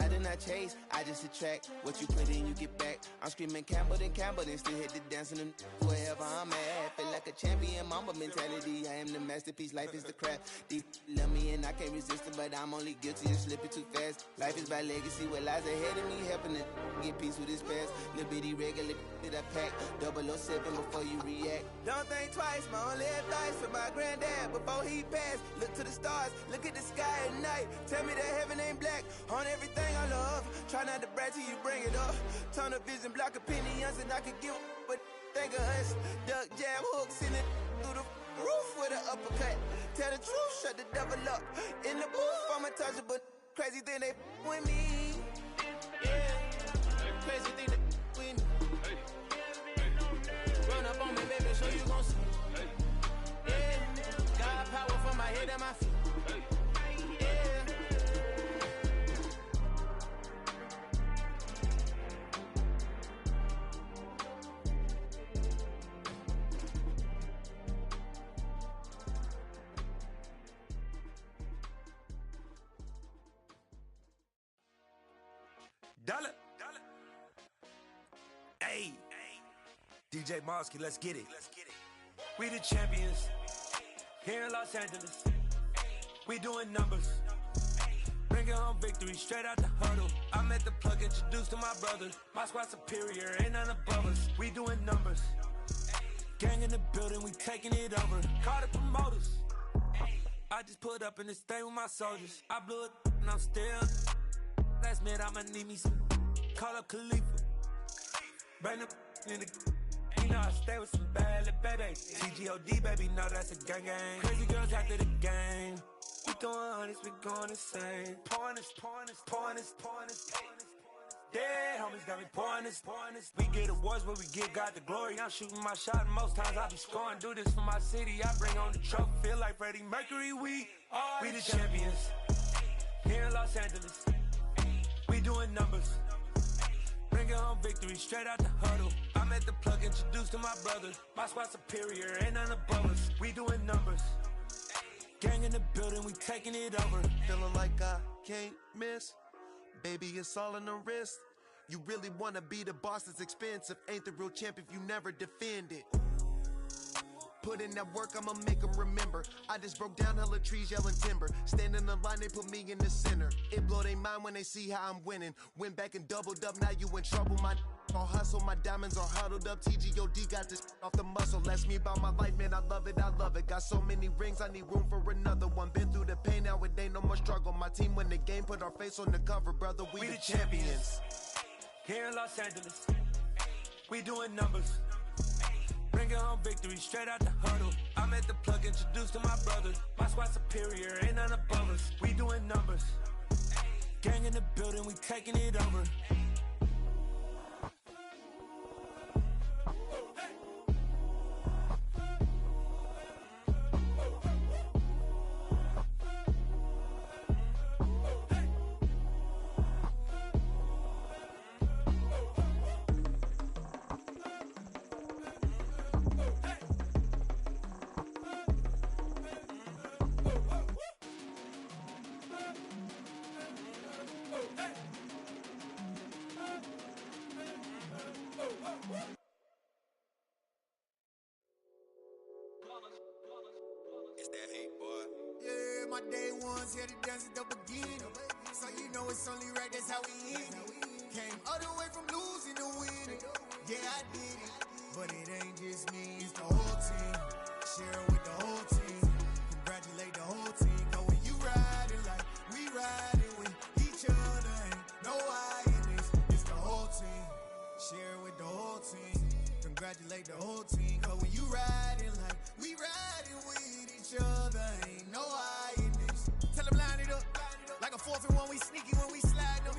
I did not chase, I just attract. What you put in, you get back. I'm screaming Campbell, then still hit the dancing and wherever I'm at. Feel like a champion, mamba mentality. I am the masterpiece, life is the craft. Deep love me and I can't resist it, but I'm only guilty of slipping too fast. Life is by legacy, what lies ahead of me, helping to get peace with his past. Little bitty regular that I pack, 007 before you react. Don't think twice, my only advice for my granddad before he passed. Look to the stars, look at the sky at night. Tell me that heaven ain't black on everything I love. Try not to brag till you bring it up. Tunnel vision, block opinions, and I could give but think of us. Duck jab hooks in it through the roof with an uppercut. Tell the truth, shut the devil up. In the booth, I'm untouchable. Crazy thing they with me. Yeah, crazy thing they with me. Run up on me, baby, so you gon' see. Yeah, got power from my head and my feet. Dollar. Hey. DJ Mosky, let's get it. We the champions. Here in Los Angeles. We doing numbers. Bringing home victory straight out the huddle. I'm at the plug, introduced to my brothers. My squad superior, ain't none above us. We doing numbers. Gang in the building, we taking it over. Call the promoters. I just put up in this thing with my soldiers. I blew it and I'm still. Last minute, I'ma need me some. Call up Khalifa. Bring them in the. You know I stay with some bad little baby. TGOD, baby, know that's a gang gang. Crazy girls after the game. We throwing hundreds, we going insane. Pouring this. Dead homies got me pouring this. We get awards, but we give God the glory. I'm shooting my shot, and most times I be scoring. Do this for my city, I bring on the trophy. Feel like Freddie Mercury, we the champions. Here in Los Angeles. We doing numbers. Bringing home victory straight out the huddle. I'm at the plug, introduced to my brothers. My squad superior, ain't none above us. We doing numbers. Gang in the building, we taking it over. Feeling like I can't miss. Baby, it's all in the wrist. You really wanna be the boss, it's expensive. Ain't the real champ if you never defend it. Put in that work, I'ma make them remember. I just broke down hella trees, yelling timber. Standing in the line, they put me in the center. It blow they mind when they see how I'm winning. Went back and doubled up, now you in trouble. My all hustle, my diamonds are huddled up. TGOD got this off the muscle. Ask me about my life, man, I love it. Got so many rings, I need room for another one. Been through the pain, now it ain't no more struggle. My team win the game, put our face on the cover, brother. We the champions. Here in Los Angeles, we doing numbers. Bringing home victory straight out the huddle. I'm at the plug, introduced to my brothers. My squad superior, ain't none above us. We doing numbers. Gang in the building, we taking it over. It's that hate, boy. Yeah, my day ones here to dance at the beginning. So you know it's only right, that's how we end it. Came all the way from losing to winning. Yeah, I did it. But it ain't just me, it's the whole team. Share it with the whole team. Congratulate the whole team. Cause when you riding like we riding, when each when we sneaky, when we slide, no.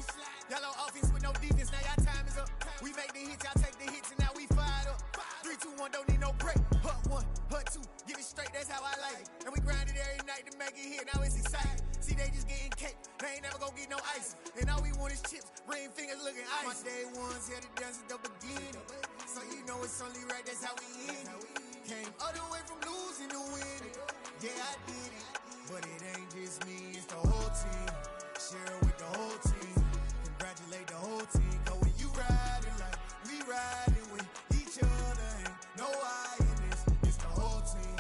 Yellow offense with no defense, now y'all time is up. We make the hits, y'all take the hits, and now we fired up. 3, 2, 1, don't need no break. Hut 1, hut 2, get it straight, that's how I like it. And we grind it every night to make it hit, now it's exciting. See, they just getting cake, they ain't never gonna get no ice. And all we want is chips, ring fingers looking ice. My day ones here to dance at the beginning. So you know it's only right, that's how we end it. Came all the way from losing to winning. Yeah, I did it. But it ain't just me, it's the whole team. Share it with the whole team. Congratulate the whole team. Cause when you riding like we riding with each other, ain't no I in this. It's the whole team.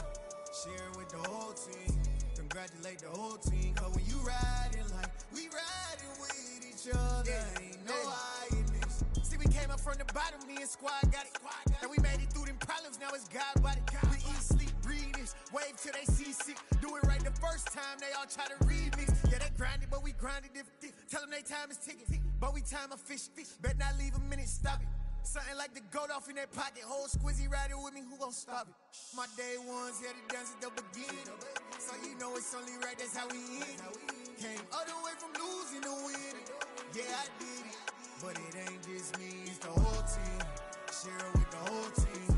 Share it with the whole team. Congratulate the whole team. Cause when you riding like we riding with each other, ain't no I in this. See, we came up from the bottom, me and squad got it. And we made it through them problems, now it's God body. We eat, sleep, breathe this. Wave till they see sick. Do it right the first time, they all try to remix. Yeah, they grinded, but we grinded different. Tell them they time is ticking, but we time a fish. Bet not leave a minute, stop it. Something like the goat off in their pocket. Whole squizzy riding with me, who gon' stop it? My day ones here to dance at the beginning. So you know it's only right, that's how we end it. Came all the way from losing to winning. Yeah, I did it. But it ain't just me, it's the whole team. Share it with the whole team.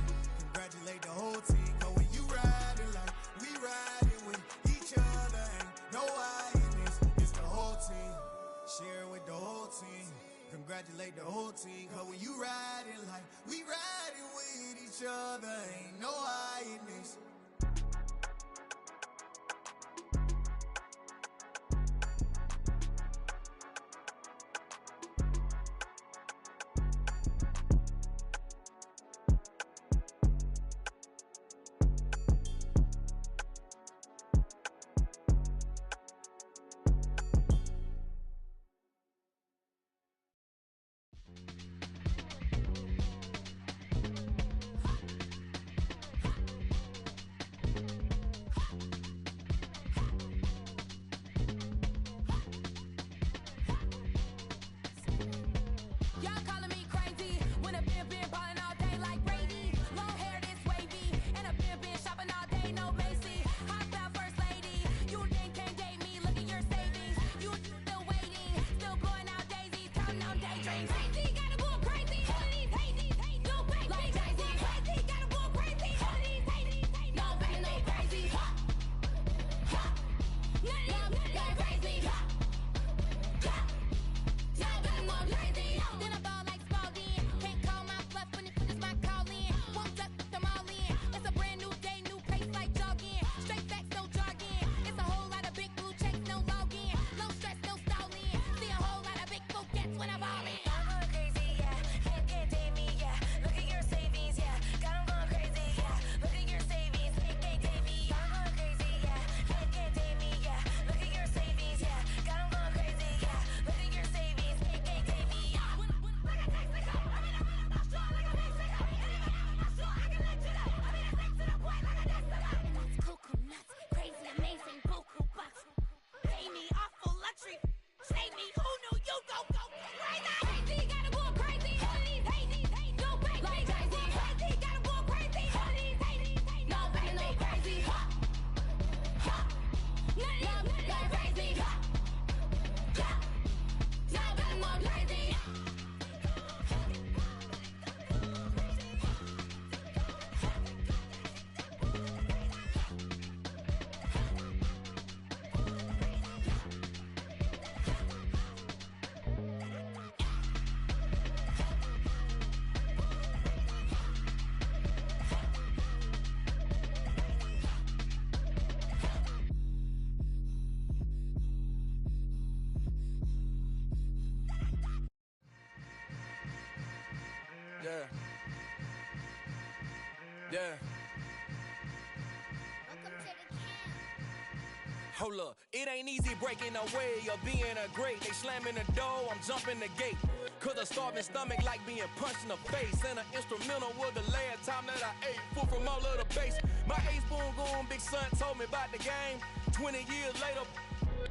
Congratulate the whole team. Cause when you riding like we riding with each other, ain't no I in this. It's the whole team. Share it with the whole team. Congratulate the whole team. Cause when you riding like we riding with each other, ain't no I in this. Yeah. Hold up, it ain't easy breaking away or being a great. They slamming the door, I'm jumping the gate. Cause a starving stomach like being punched in the face. And an instrumental was the last time that I ate. Food from all of the bass. My ace boom goon, big son told me about the game. 20 years later,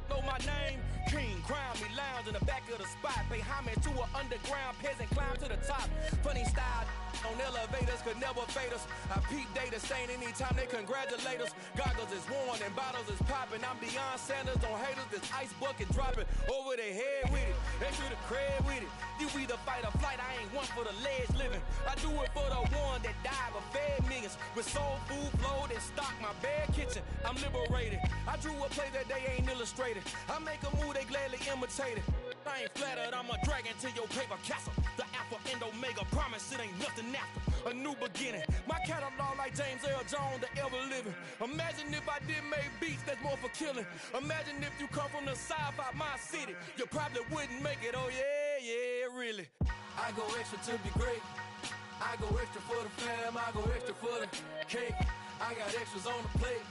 know my name. King, crown me, lounge in the back of the spot. Pay homage to an underground peasant, climb to the top. Funny style, On elevators could never fade us. I peep data stain anytime they congratulate us. Goggles is worn and bottles is popping. I'm Deion Sanders on haters. This ice bucket dropping over their head with it. They should have cred with it. You either fight or flight. I ain't one for the ledge living. I do it for the one that died but fed millions. With soul food flowed and stocked my bad kitchen. I'm liberated. I drew a play that they ain't illustrated. I make a move they gladly imitate it. I ain't flattered. I'm a dragon to your paper castle. The Alpha and Omega promise it ain't nothing after a new beginning. My catalog like James Earl Jones, the ever living. Imagine if I did make beats that's more for killing. Imagine if you come from the south out my city, you probably wouldn't make it. Oh yeah, really. I go extra to be great. I go extra for the fam. I go extra for the cake. I got extras on the plate.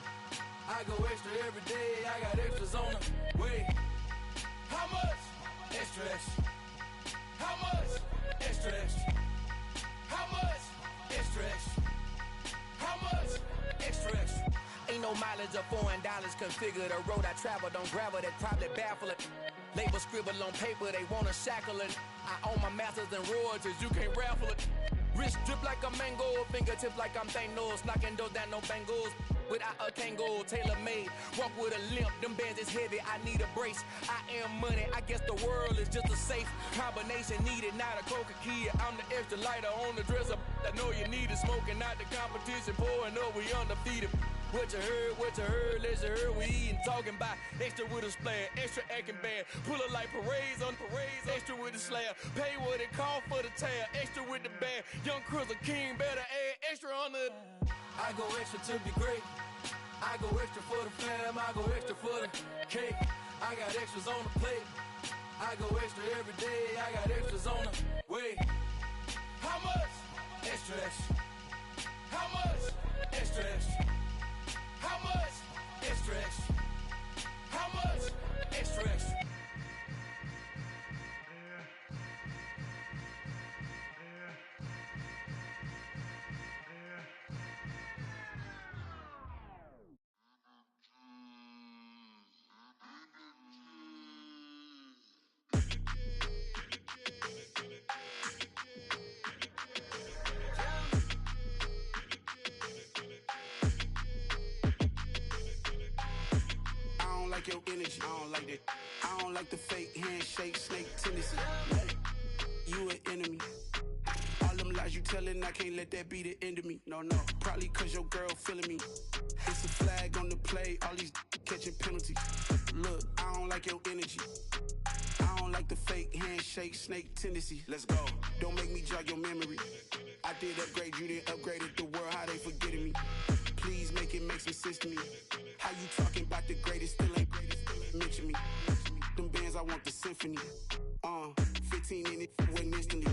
I go extra every day. I got extras on the way. How much? Extra, extra. How much? Extra, extra. How much? Extra, extra. How much? Extra, extra. Ain't no mileage of $4 configure the road I travel. Don't gravel, that probably baffle it. Label scribble on paper, they wanna shackle it. I own my masters and royalties, you can't raffle it. Wrist drip like a mango, fingertips like I'm Thanos. Knocking doors down, no bangles. Without a Kango, tailor-made. Walk with a limp, them bands is heavy, I need a brace. I am money, I guess the world is just a safe combination needed, not a coca key. I'm the extra lighter on the dresser. I know you need it, smoking out the competition, pouring up, we undefeated. What you heard, let's heard, we eating, talking about extra with a splash, extra acting bad, pull it like parades on parades, extra with the slab, pay what it cost for the tab, extra with the bag, young Crystal King, better add extra on the. I go extra to be great, I go extra for the fam, I go extra for the cake, I got extras on the plate, I go extra every day, I got extras on the way. How much? Extra, extra. How much? Extra, extra. How much? Extra, extra. How much? Extra, extra. Like your energy, I don't like that. I don't like the fake handshake, snake tendency. You an enemy. All them lies you telling, I can't let that be the end of me. No, probably cause your girl feeling me. It's a flag on the play, all these catching penalties. Look, I don't like your energy. I don't like the fake handshake, snake tendency. Let's go. Don't make me jog your memory. I did upgrade, you didn't upgrade it. The world, how they forgetting me. Please make it make some sense to me. How you talking about the greatest, still ain't mention me. Them bands, I want the symphony. 15 in it, wasn't instantly.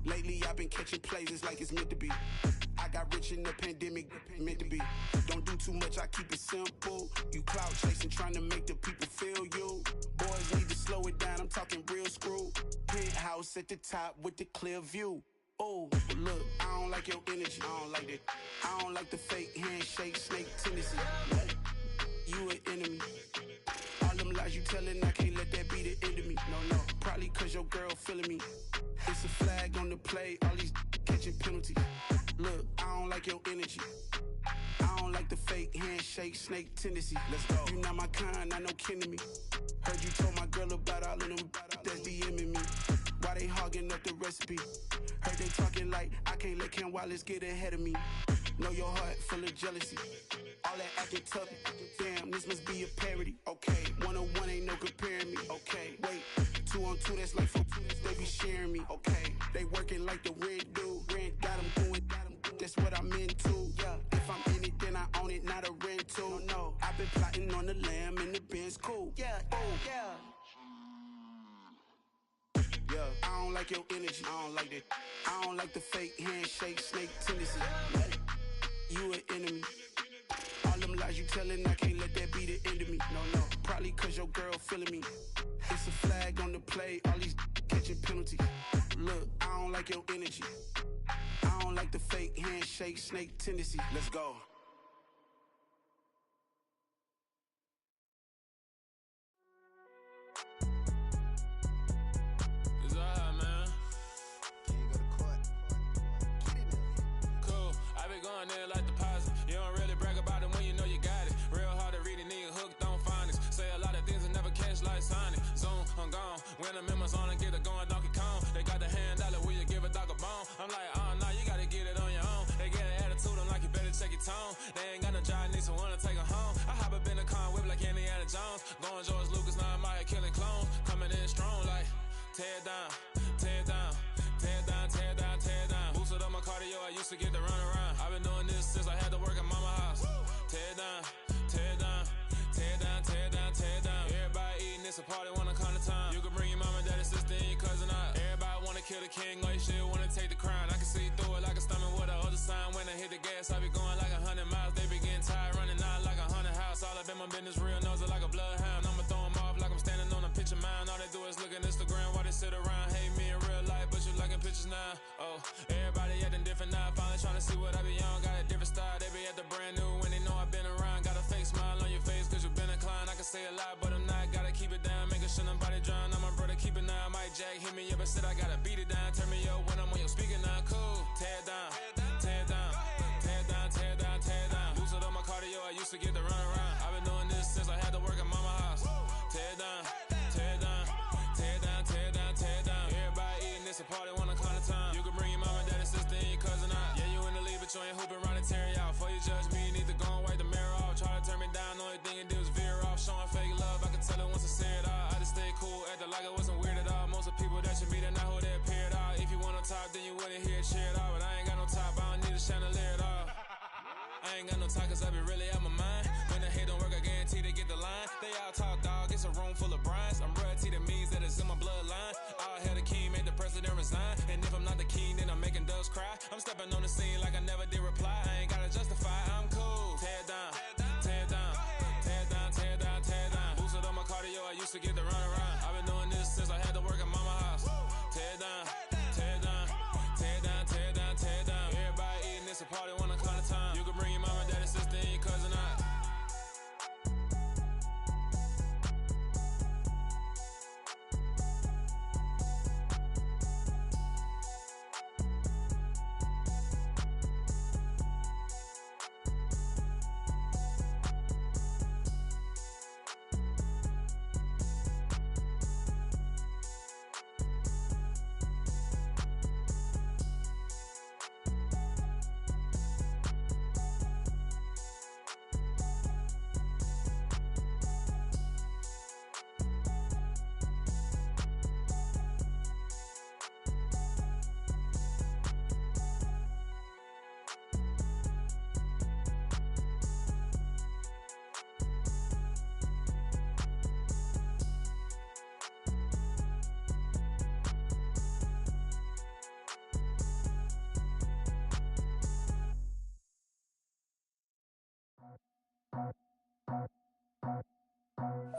Lately I've been catching plays, it's like it's meant to be. I got rich in the pandemic, meant to be. Don't do too much, I keep it simple. You clout chasing, trying to make the people feel you. Boys need to slow it down, I'm talking real screw. Penthouse at the top with the clear view. Oh, look, I don't like your energy, I don't like that. I don't like the fake handshake, snake tendency. You an enemy. All them lies you telling, I can't let that be the end of me. No, probably cause your girl feeling me. It's a flag on the play, all these catching penalties. Look, I don't like your energy. I don't like the fake handshake, snake tendency. Let's go. You not my kind, I know kin to me. Heard you told my girl about all of them that's DMing me. Why they hogging up the recipe? Heard they talking like I can't let Ken Wallace get ahead of me. Know your heart full of jealousy. All that acting tough. Damn, this must be a parody. Okay, 1-on-1 ain't no comparing me. Okay, wait, 2-on-2 that's like 4. They be sharing me. Okay, they working like the rent do. Rent got them doing. That's what I'm into. Yeah, if I'm in it, then I own it, not a rental. No, I've been plotting on the lamb and the Benz cool. Yeah, yeah. I don't like your energy, I don't like that. I don't like the fake handshake, snake tendency. You an enemy. All them lies you telling, I can't let that be the end of me. No, probably cause your girl feeling me. It's a flag on the play, all these catching penalties. Look, I don't like your energy. I don't like the fake handshake, snake tendency. Let's go. It's alright, man. Can you go to court? always going in like deposit. You don't really brag about it when you know you got it. Real hard to read a nigga hooked on phonics. Say a lot of things and never catch like Sonic. Zoom, I'm gone. When the members on and get it going Donkey Kong. They got the hand dollar, will you give a dog a bone? I'm like, oh no, you gotta get it on your own. They get an attitude, I'm like, you better check your tone. They ain't got no job, need someone to take her home. I hop up in the car, whip like Indiana Jones. Going George Lucas, now I'm out here killing clones. Coming in strong like, tear down, tear down, tear down, tear down, tear down. Boosted up my cardio, I used to get to run around. I've been doing this since I had to work at mama house. Tear down, tear down, tear down, tear down, tear down. Everybody eating, it's a party, wanna come to time. You can bring your mama, daddy, sister, and your cousin out. Everybody wanna kill the king, or you shit wanna take the crown. I can see through it like a stomach with a other sign. When I hit the gas, I be going like 100 miles. They be getting tired, running out like 100 house. All up in my business, real nose it like a bloodhound. I'ma throw them off like I'm standing on a picture mound. All they do is look at Instagram while they sit around. Hate me in real life, but you liking pictures now. Oh, everybody acting different now. Finally trying to see what I be on. Got a different style, they be at the brand new when they know I've been around. Got a fake smile on your face cause you been inclined. I can say a lot, but I'm not. Gotta keep it down, making sure nobody drown. I'm my brother, keep it now. Mike Jack hit me up and said I gotta beat it down. Turn me up when I'm on your speaker now. Cool, tear down, tear down, tear down, tear down, tear down. Boosted up my cardio, I used to get to run around. I've been doing this since I had to work at mama house. Tear down, tear down, tear down, tear down, tear down. Everybody eating, it's a party, wanna come to time. You can bring your mama, daddy, sister, and your cousin out. Yeah, you in the league, but you ain't hooping around and tear you out. Before you judge me, you need to go and wipe the mirror off. Try to turn me down, only thing you do is veer off. Showing fake love, I can tell it once I see it all. I just stay cool, acting like it wasn't weird at all. Most of the people that you meet are not who they appear at all. If you want on top, then you wouldn't hear it cheer at all. But I ain't got no top, I don't need a chandelier at all. I ain't got no time cause I be really out my mind. When the hate don't work, I guarantee they get the line. They all talk dog, it's a room full of brines. I'm royalty, that means that it's in my bloodline. All hail the king, made the president resign. And if I'm not the king, then I'm making doves cry. I'm stepping on the scene like I never did reply. I ain't gotta justify, I'm cool. Tear down, tear down, tear down, tear down, tear down. Boosted up my cardio, I used to get to run around. I've been doing this since I had to work at mama house. Tear down, tear down, tear down, tear down, tear down. Everybody eating, it's a party, wanna come to time. You can bring your mama, daddy, sister, and your cousin out.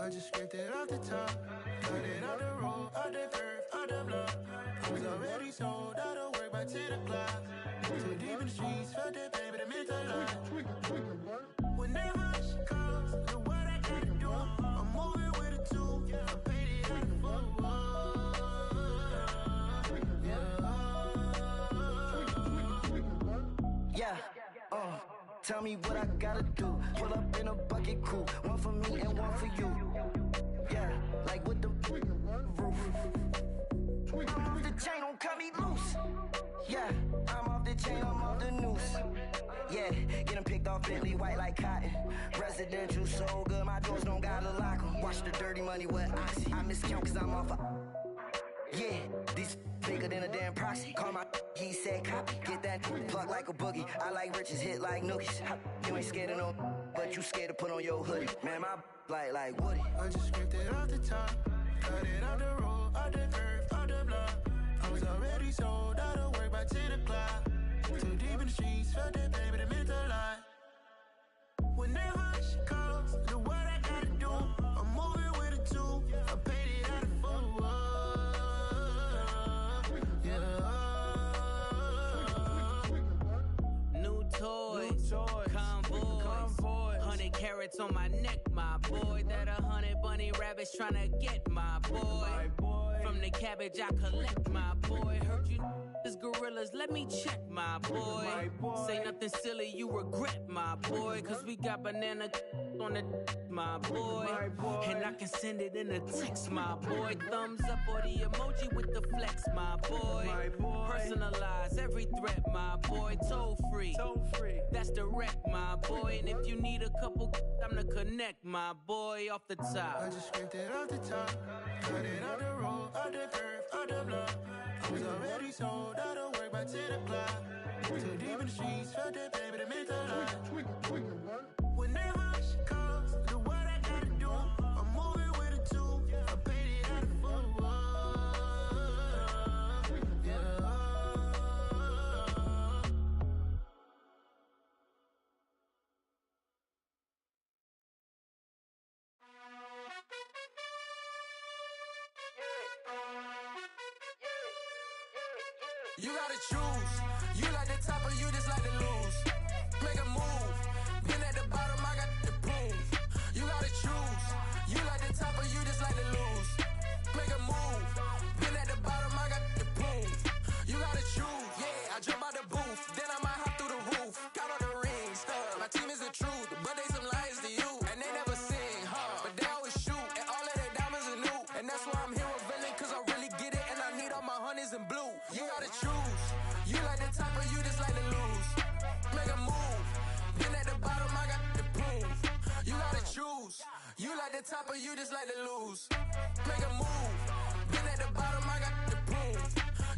I just scraped it off the top, cut it off the road, off the curve, off the block. I was already sold out of work by 10 o'clock. Too deep in the streets, felt that pain, but it meant a lot. Whenever she calls, know what I gotta do. I'm moving with a two, I paid it out of full. Yeah, tell me what I gotta do. Pull up in a bucket crew, one for me and one for you. Yeah, like with the roof. I'm off the chain, don't cut me loose. Yeah, I'm off the chain, I'm off the noose. Yeah, getting picked off Bentley white like cotton. Residential so good, my doors don't gotta lock 'em. Watch the dirty money with Oxy. I miscount cause I'm off yeah, these bigger than a damn proxy. Call my he said copy. Get that plug like a boogie. I like riches, hit like nookies. You ain't scared of no, but you scared to put on your hoodie. Man, my like Woody. I just scraped it off the top, cut it off the road, off the curve, off the block. I was already sold out of work by 10 o'clock. Too deep in the streets, felt that pain, but it meant a lot. Whenever she calls, know what I gotta do. I'm moving with a two, I paid it out of full. Convoys, 100 carats on my neck, my boy. That 100 bunny rabbits tryna get my boy. From I'm the cabbage I collect, my boy. Heard you is gorillas, let me check, my boy. Say nothing silly, you regret, my boy. Cause we got banana on the my boy. And I can send it in a text, my boy. Thumbs up or the emoji with the flex, my boy. Personalize every threat, my boy. Toll free. That's direct, my boy. And if you need a couple, I'm the connect, my boy, off the top. I just scraped it off the top, cut it out the road, out the curve, out the block. I was already sold, out of work by 10 o'clock. Too deep in the streets, felt that baby, the mental lie. Whenever she calls, do what I gotta do. I'm moving with a two, I paid it out of full. You gotta choose. You like the top or you just like to lose. Make a move. Been at the bottom, I got the proof. You gotta choose. You like the top or you just like to lose. Make a move. Been at the bottom, I got the proof. You gotta choose. Yeah, I jump out the booth. Then I might hop through the roof. Got on the ring, stuff. My team is the truth, but they some liars to you. And they never sing, but they always shoot. And all of their diamonds are new. And that's why I'm here with villain, cause I really get it. And I need all my honeys in blue. You gotta choose. You like the top or you just like to lose. Make a move. Been at the bottom, I got the proof. You gotta choose. You like the top or you just like to lose. Make a move. Been at the bottom, I got the proof.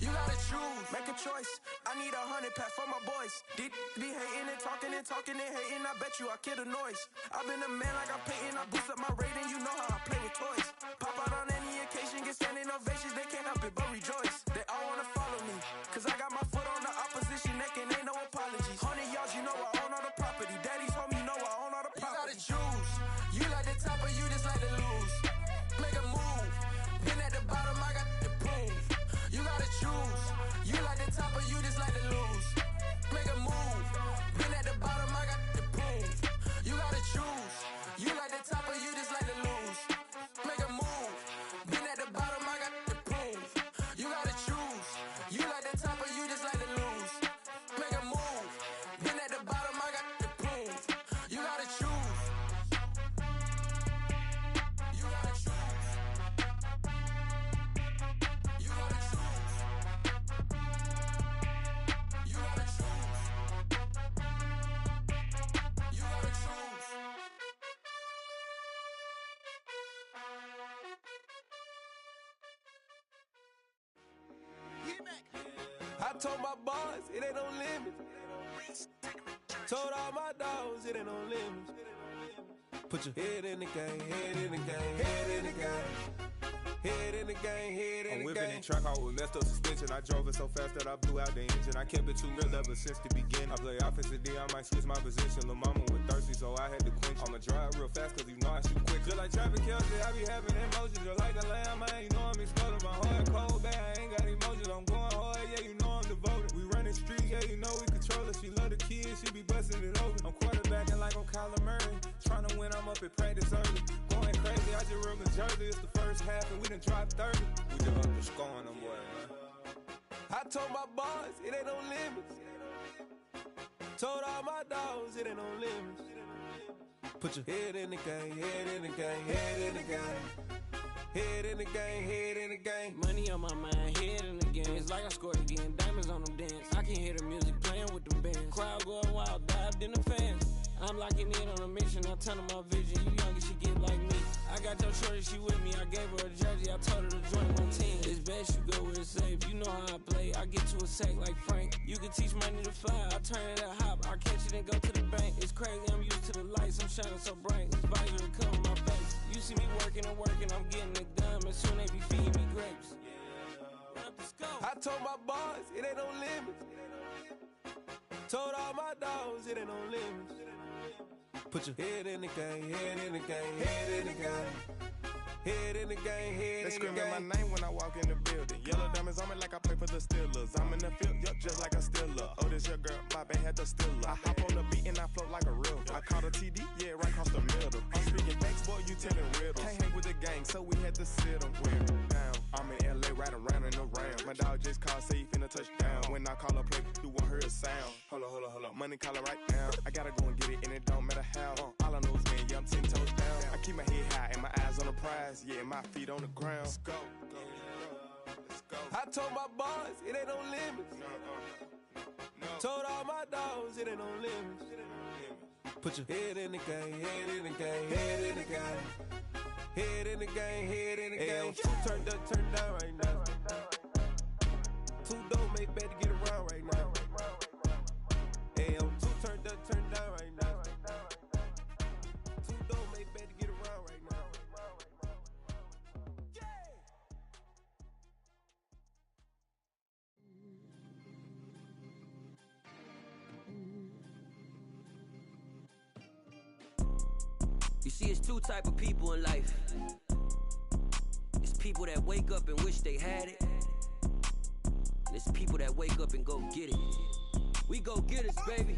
You gotta choose. Make a choice. I need 100 pack for my boys. Be hating and talking and talking and hating. I bet you I kill the noise. I've been a man like I'm Peyton. I boost up my rating. You know how I play with toys. Pop out on any occasion, get standing ovations. They can't help it but rejoice. They all wanna follow me, cause I got my foot on the opposition neck and ain't no apologies. 100 yards, you know I own all the property. Daddy's home, you know I own all the property. You gotta choose. You like the top or you just like to lose. Make a move. Been at the bottom, I got the proof. You gotta choose. You like the top or you just like to lose. Make a move. Been at the bottom, I got the proof. You gotta choose. You like the top or you just like to lose. Make a move. Been at the bottom, I got the proof. You gotta choose. You like the top or you just like to lose. Make a move. Been at the bottom, I got the proof. You gotta choose. You gotta choose. You gotta choose. You gotta choose. You gotta choose. I told my boys it ain't no limits. Told all my dogs it ain't no limits. Put your head in the game, head in the game, head in the game. Head in the game, head in the game. I'm whipping in truck, I was messed up suspension. I drove it so fast that I blew out the engine. I kept it too real ever since the beginning. I play offensive D, I might switch my position. Lil' mama was thirsty, so I had to quench. I'ma drive real fast, cause you know I shoot quick. Just like traffic Kelsey, I be having emotions. Just like a lamb, man, you know I'm exploding. My heart cold, bad, I ain't got emotions. I'm going hard, yeah, you know I'm devoted. We running streets, yeah, you know we control it. She love the kids, she be busting it open. I'm quarterbacking like I'm Kyler Murray. Trying to win, I'm up at practice early. Going crazy, I just run the jersey. It's the first half and we done dropped 30. We just up to scoring them, boy, man. I told my boys it ain't no limits. Told all my dogs it ain't no limits. Put your head in the game, head in the game, head in the game. Head in the game, head in the game. Money on my mind, head in the game. It's like I scored again, diamonds on them dance. I can hear the music playing with them bands. Crowd going wild, dived in the fans. I'm locking in on a mission, I tell her my vision. You young and she get like me. I got your shorty, she with me. I gave her a jersey, I told her to join my team. It's best you go where it's safe. You know how I play. I get to a sack like Frank. You can teach money to fly. I turn it a hop. I catch it and go to the bank. It's crazy, I'm used to the lights. I'm shining so bright. This visor will cover my face. You see me working and working. I'm getting it done. And soon they be feeding me grapes. I told my boys it ain't no limits. Told all my dogs it ain't no limits. Put your head in the game, head in the game, head in the game. Head in the game, head in the game. They screaming my name when I walk in the building. Yellow diamonds on me like I play for the Steelers. I'm in the field, yup, just like a Steeler. Oh, this your girl, my band had the Steeler. I hop on the beat and I float like a river. I caught a TD, yeah, right across the middle. I'm speaking facts, boy, you telling riddles. Can't hang with the gang, so we had to sit them down. I'm in LA I call her play, you won't hear a sound. Hold up, money calling right now. I gotta go and get it, and it don't matter how. All I know is when, yeah, I'm 10 toes down. I keep my head high and my eyes on the prize. Yeah, my feet on the ground. Let's go. I told my boys, it ain't no limits. Told all my dogs, it ain't no limits. Put your head in the game, head in the game, head in the game. Head in the game, head in the game. Two turned up, turned down right now. Two don't make bad to get around right now. Hey, I'm two turned up, turned down right now. Two don't make bad to get around right now. You see, it's two type of people in life. It's people that wake up and wish they had it. And it's people that wake up and go get it. We go get it, baby.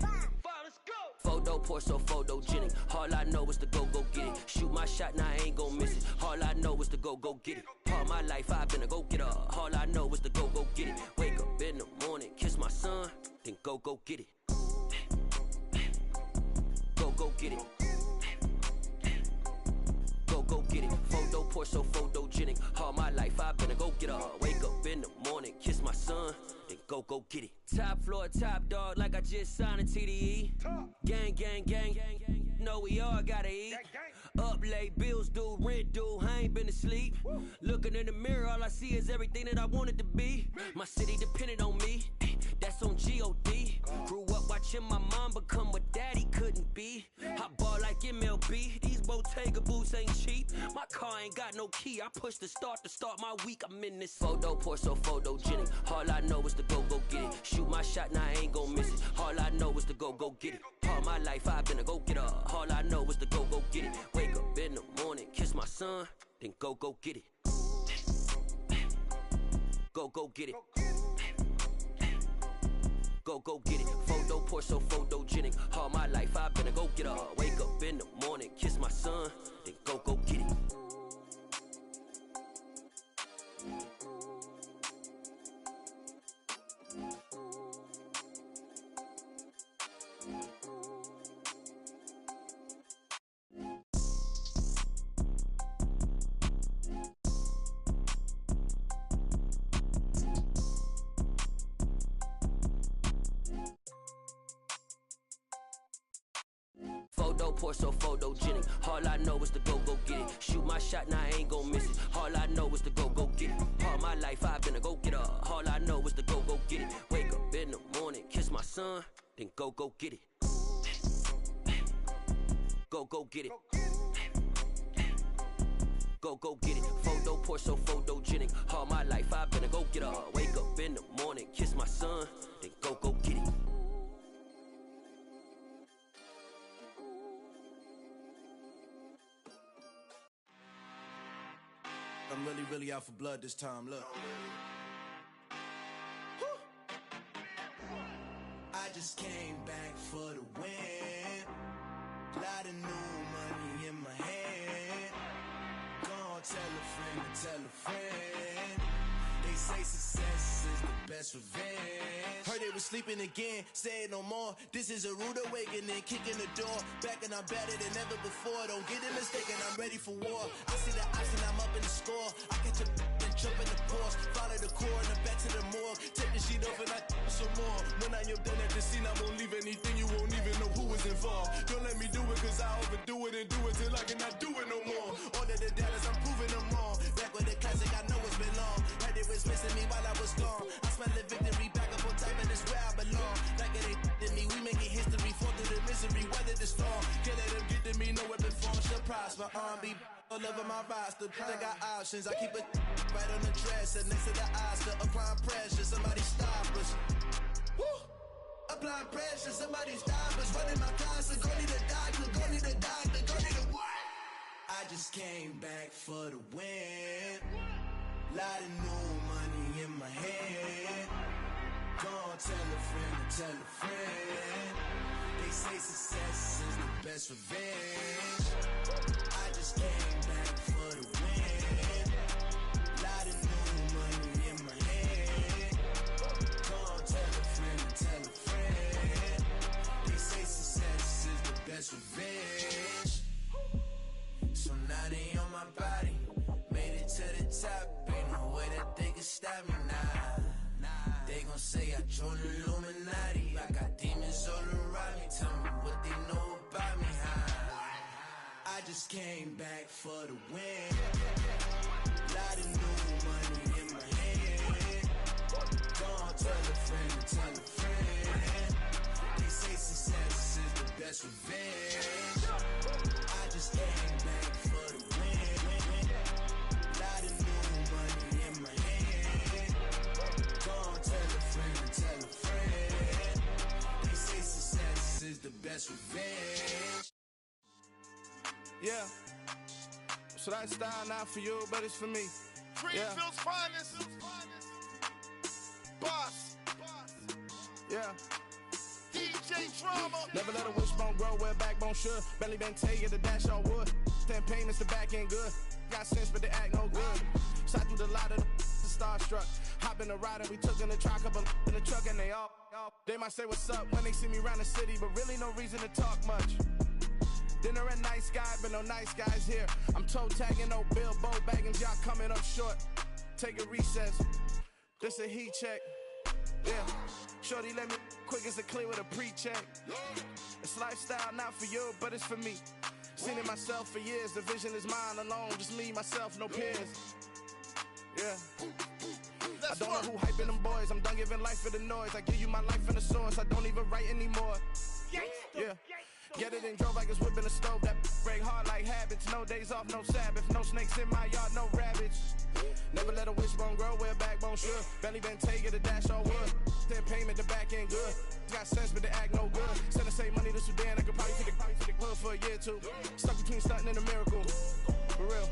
Photo pour so photogenic. All I know is to go get it. Shoot my shot, now I ain't gon' miss it. All I know is to go get it. All my life I've been a go getter. All I know is to go get it. Wake up in the morning, kiss my son, then go get it. Go get it. Go get it. Photo pour so photogenic. All my life I've been a go getter. Wake up in the morning, kiss my son, then go get it. Top floor, top dog, like I just signed a TDE. Gang, gang, gang, gang, gang. Know we all gotta eat. Up late, bills due, rent due, I ain't been asleep. Looking in the mirror, all I see is everything that I wanted to be. My city depended on me, that's on G.O.D. Grew up watching my mom become what daddy couldn't be. I ball like MLB, these Bottega boots ain't cheap. My car ain't got no key, I push the start to start my week. I'm in this photo pour so photogenic. All I know is to go get it. Shoot my shot, now I ain't gon' miss it. All I know is to go get it. All my life I've been a go getter. All I know is to go get it. Wake up in the morning, kiss my son, then go get it. Go get it. Go get it. Photo pour so photogenic. All my life I've been a go getter. Wake up in the morning, kiss my son, then go get it. Photo pour so photogenic. All I know is to go get it. Shoot my shot, now I ain't gon' miss it. All I know is to go get it. All my life I've been a go getter. All I know is to go get it. Wake up in the morning, kiss my son, then go get it. Go get it. Go get it. Photo pour so photogenic. All my life I've been a go getter. Wake up in the morning, kiss my son, then go get it. I'm really out for blood this time, look. I just came back for the win. Lot of new money in my hand. Gonna tell a friend to tell a friend. They say success is the best revenge. Heard they was sleeping again, say it no more. This is a rude awakening, kicking the door. Back and I'm better than ever before. Don't get it mistaken, I'm ready for war. I see the option, I'm up in the score. I catch a and jump in the Porsche. Follow the core and back to the morgue. Take the sheet off and I some more. When I am done at the scene, I won't leave anything. You won't even know who was involved. Don't let me do it, cause I overdo it and do it till I cannot do it no more. All of the Dallas, I'm proving them wrong. Back with the classic, I know it's been long. Heard it was missing me while I was gone. I smell the victory back up on time, and it's where I belong. Like it ain't to me, we making history. Fall through the misery, weather the storm. Can't let them get to me, no weapon form should prosper. R&B all over my roster. I got options, I keep it right on the dresser. Next to the Oscar, applying pressure. Somebody stop us. Woo! Applying pressure, somebody stop us. Running my closet, go need a doctor, go need a doctor, go need a what? I just came back for the win. Lot of new money in my hand. Gonna tell a friend to tell a friend. They say success is the best revenge. I just came back for the win. Lot of new money in my hand. Gonna tell a They gon' say I joined the Illuminati. I got demons all around me. Tell me what they know about me. I just came back for the win. Lot of new money in my hand. Don't tell a friend, tell a friend. They say success is the best revenge. I just came back for the win. Lot of new money in my hand. Don't tell a friend, tell a friend. They say success is the best revenge. Yeah. So that style not for you, but it's for me. Greenfield's finest. Boss. Yeah. DJ Drama. Never let a wishbone grow where a backbone should. Belly been take it, the dash all wood. 10 payments, the back end good. Got sense, but they act no good. Shot through the lot of the starstruck. Hop in the ride and we took in the truck, couple in the truck, and they all. They might say what's up when they see me around the city, but really no reason to talk much. Dinner at nice guy, but no nice guys here. I'm toe tagging, no Bilbo bagging, y'all coming up short. Take a recess. This a heat check. Yeah. Shorty let me quick as a clear with a pre-check. It's lifestyle not for you, but it's for me. Seen it myself for years. The vision is mine alone. Just me, myself, no peers. Yeah. I don't know who hyping them boys. I'm done giving life for the noise. I give you my life in the source. I don't even write anymore. Yeah. Get it and drove like it's whipping a stove. That break hard like habits. No days off, no Sabbath. No snakes in my yard, no rabbits. Never let a wishbone grow where a backbone should. Belly been take it, the dash all wood. 10 payment, the back end good. Got sense, but they act no good. Send the same money to Sudan. I could probably take the hood for a year or two. Stuck between stunting and a miracle. For real.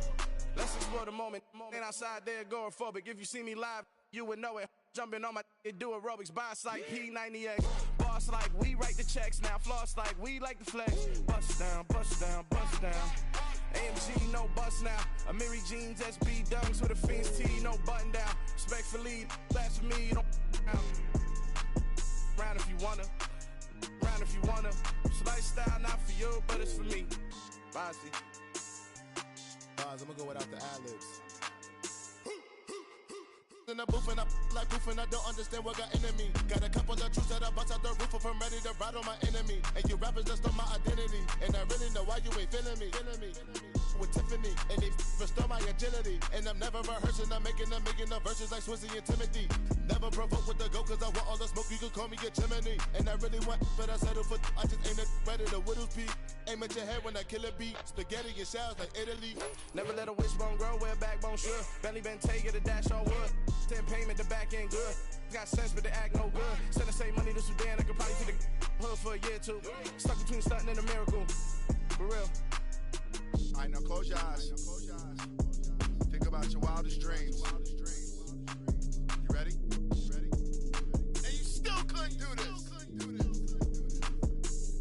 Let's explore the moment. Ain't outside there agoraphobic. If you see me live, you would know it. Jumping on my do aerobics, buys like P90X. Boss like we write the checks now. Floss like we like the flex. Bust down, bust down, bust down. AMG, no bust now. Amiri jeans, SB dunks with a Fiends T, no button down. Respectfully, that's for me, you don't round if you wanna. Round if you wanna. It's lifestyle not for you, but it's for me. Bossy. Bars, I'm gonna go without the ad-libs. In the booth and I like proof and I don't understand what got into me. Got a couple of truths that I bust out the roof if I'm ready to ride on my enemy. And you rappers just on my identity. And I really know why you ain't feeling me. With Tiffany, and they restore my agility. And I'm never rehearsing, I'm making the verses like Swizzy and Timothy. Never provoke with the go, cause I want all the smoke, you can call me a chimney. And I really want, but I settle for, I just aim it ready to Whittles Peak. Aim at your head when I kill a beat. Spaghetti and shells like Italy. Never let a wishbone grow where a backbone should. Belly been take it, the dash all wood. 10 payment, the back end good. Got sense, but they act no good. Send the same money to Sudan, I could probably take the hood for a year or two. Stuck between stunting and a miracle. For real. Alright, now close your eyes. Think about your wildest dreams. You ready? And you still couldn't do this.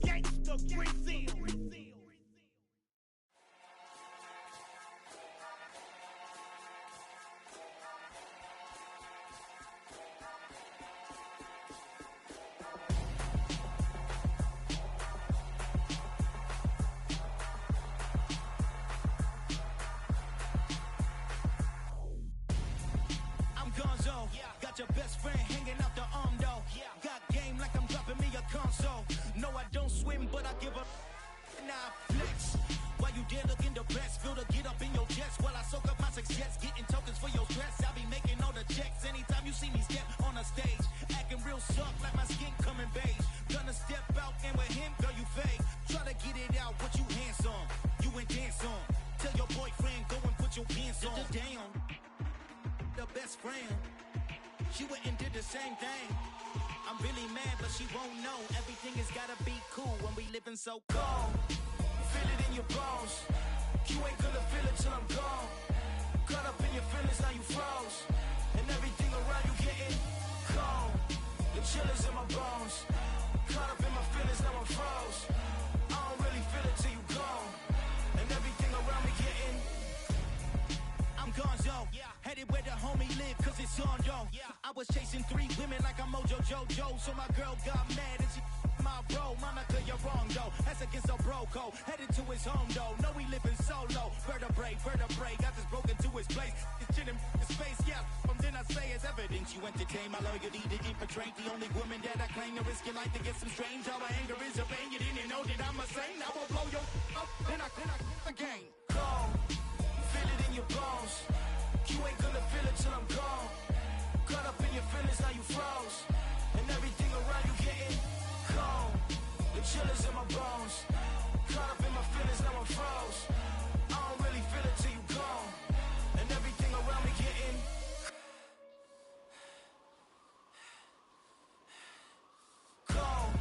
Gangsta Brazil. Your best friend hanging out the arm though. Got game like I'm dropping me a console. No, I don't swim, but I give a nah flex. While you there looking depressed, feel to get up in your chest while I soak up my success, getting tokens for your stress. I be making all the checks anytime you see me step on a stage, acting real soft like my skin coming beige. Gonna step out and with him, girl, you fake. Try to get it out, but you handsome. You ain't dance on. Tell your boyfriend go and put your pants on. Down, the best friend. She went and did the same thing. I'm really mad, but she won't know. Everything has gotta be cool when we living so cold. Feel it in your bones. You ain't gonna feel it till I'm gone. Caught up in your feelings, now you froze. And everything around you getting cold. The chill is in my bones. Caught up in my feelings, now I'm froze. I don't really feel it till you gone. And everything around me getting I'm gonzo. Headed where the homie live, cause it's on though. I was chasing 3 women like I'm Mojo Jojo. So my girl got mad and she my bro. Monica, you're wrong though. That's against a bro code. Headed to his home though. No, we living solo. Vertebrae. Got this broken to his place. It's shit in his face, yeah. From then I say is evidence you entertain my loyalty to infiltrate. The only woman that I claim to risk your life to get some strange. All my anger is your pain. You didn't know that I'm a saint. I will blow your up, then I again. Gone, feel it in your bones. You ain't gonna feel it till I'm gone. Caught up in your feelings, now you froze. And everything around you getting cold. The chill is in my bones. Caught up in my feelings, now I'm froze. I don't really feel it till you gone. And everything around me getting cold.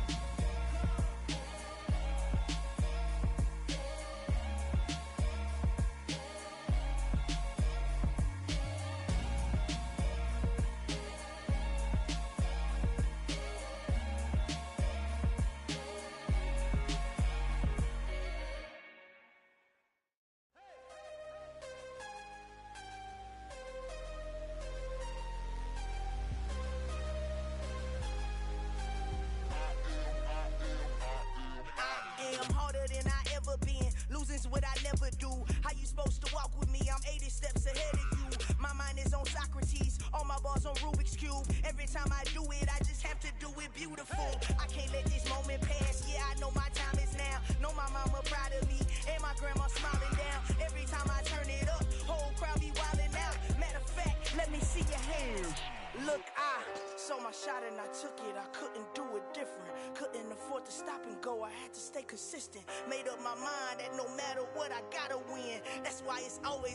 I'm harder than I ever been. Losing's what I never do. How you supposed to walk with me? I'm 80 steps ahead of you. My mind is on Socrates. All my bars on Rubik's Cube. Every time I do it, I just have to do it beautiful. I can't let this moment pass. Yeah, I know my time is now. Know my mama proud of me. And my grandma smiling down. Every time I turn it up, whole crowd be wildin' out. Matter of fact, let me see your hands. Look, I saw my shot and I took it. I couldn't do it different. Couldn't afford to stop and go. I had to stay consistent. Made up my mind that no matter what, I gotta win. That's why it's always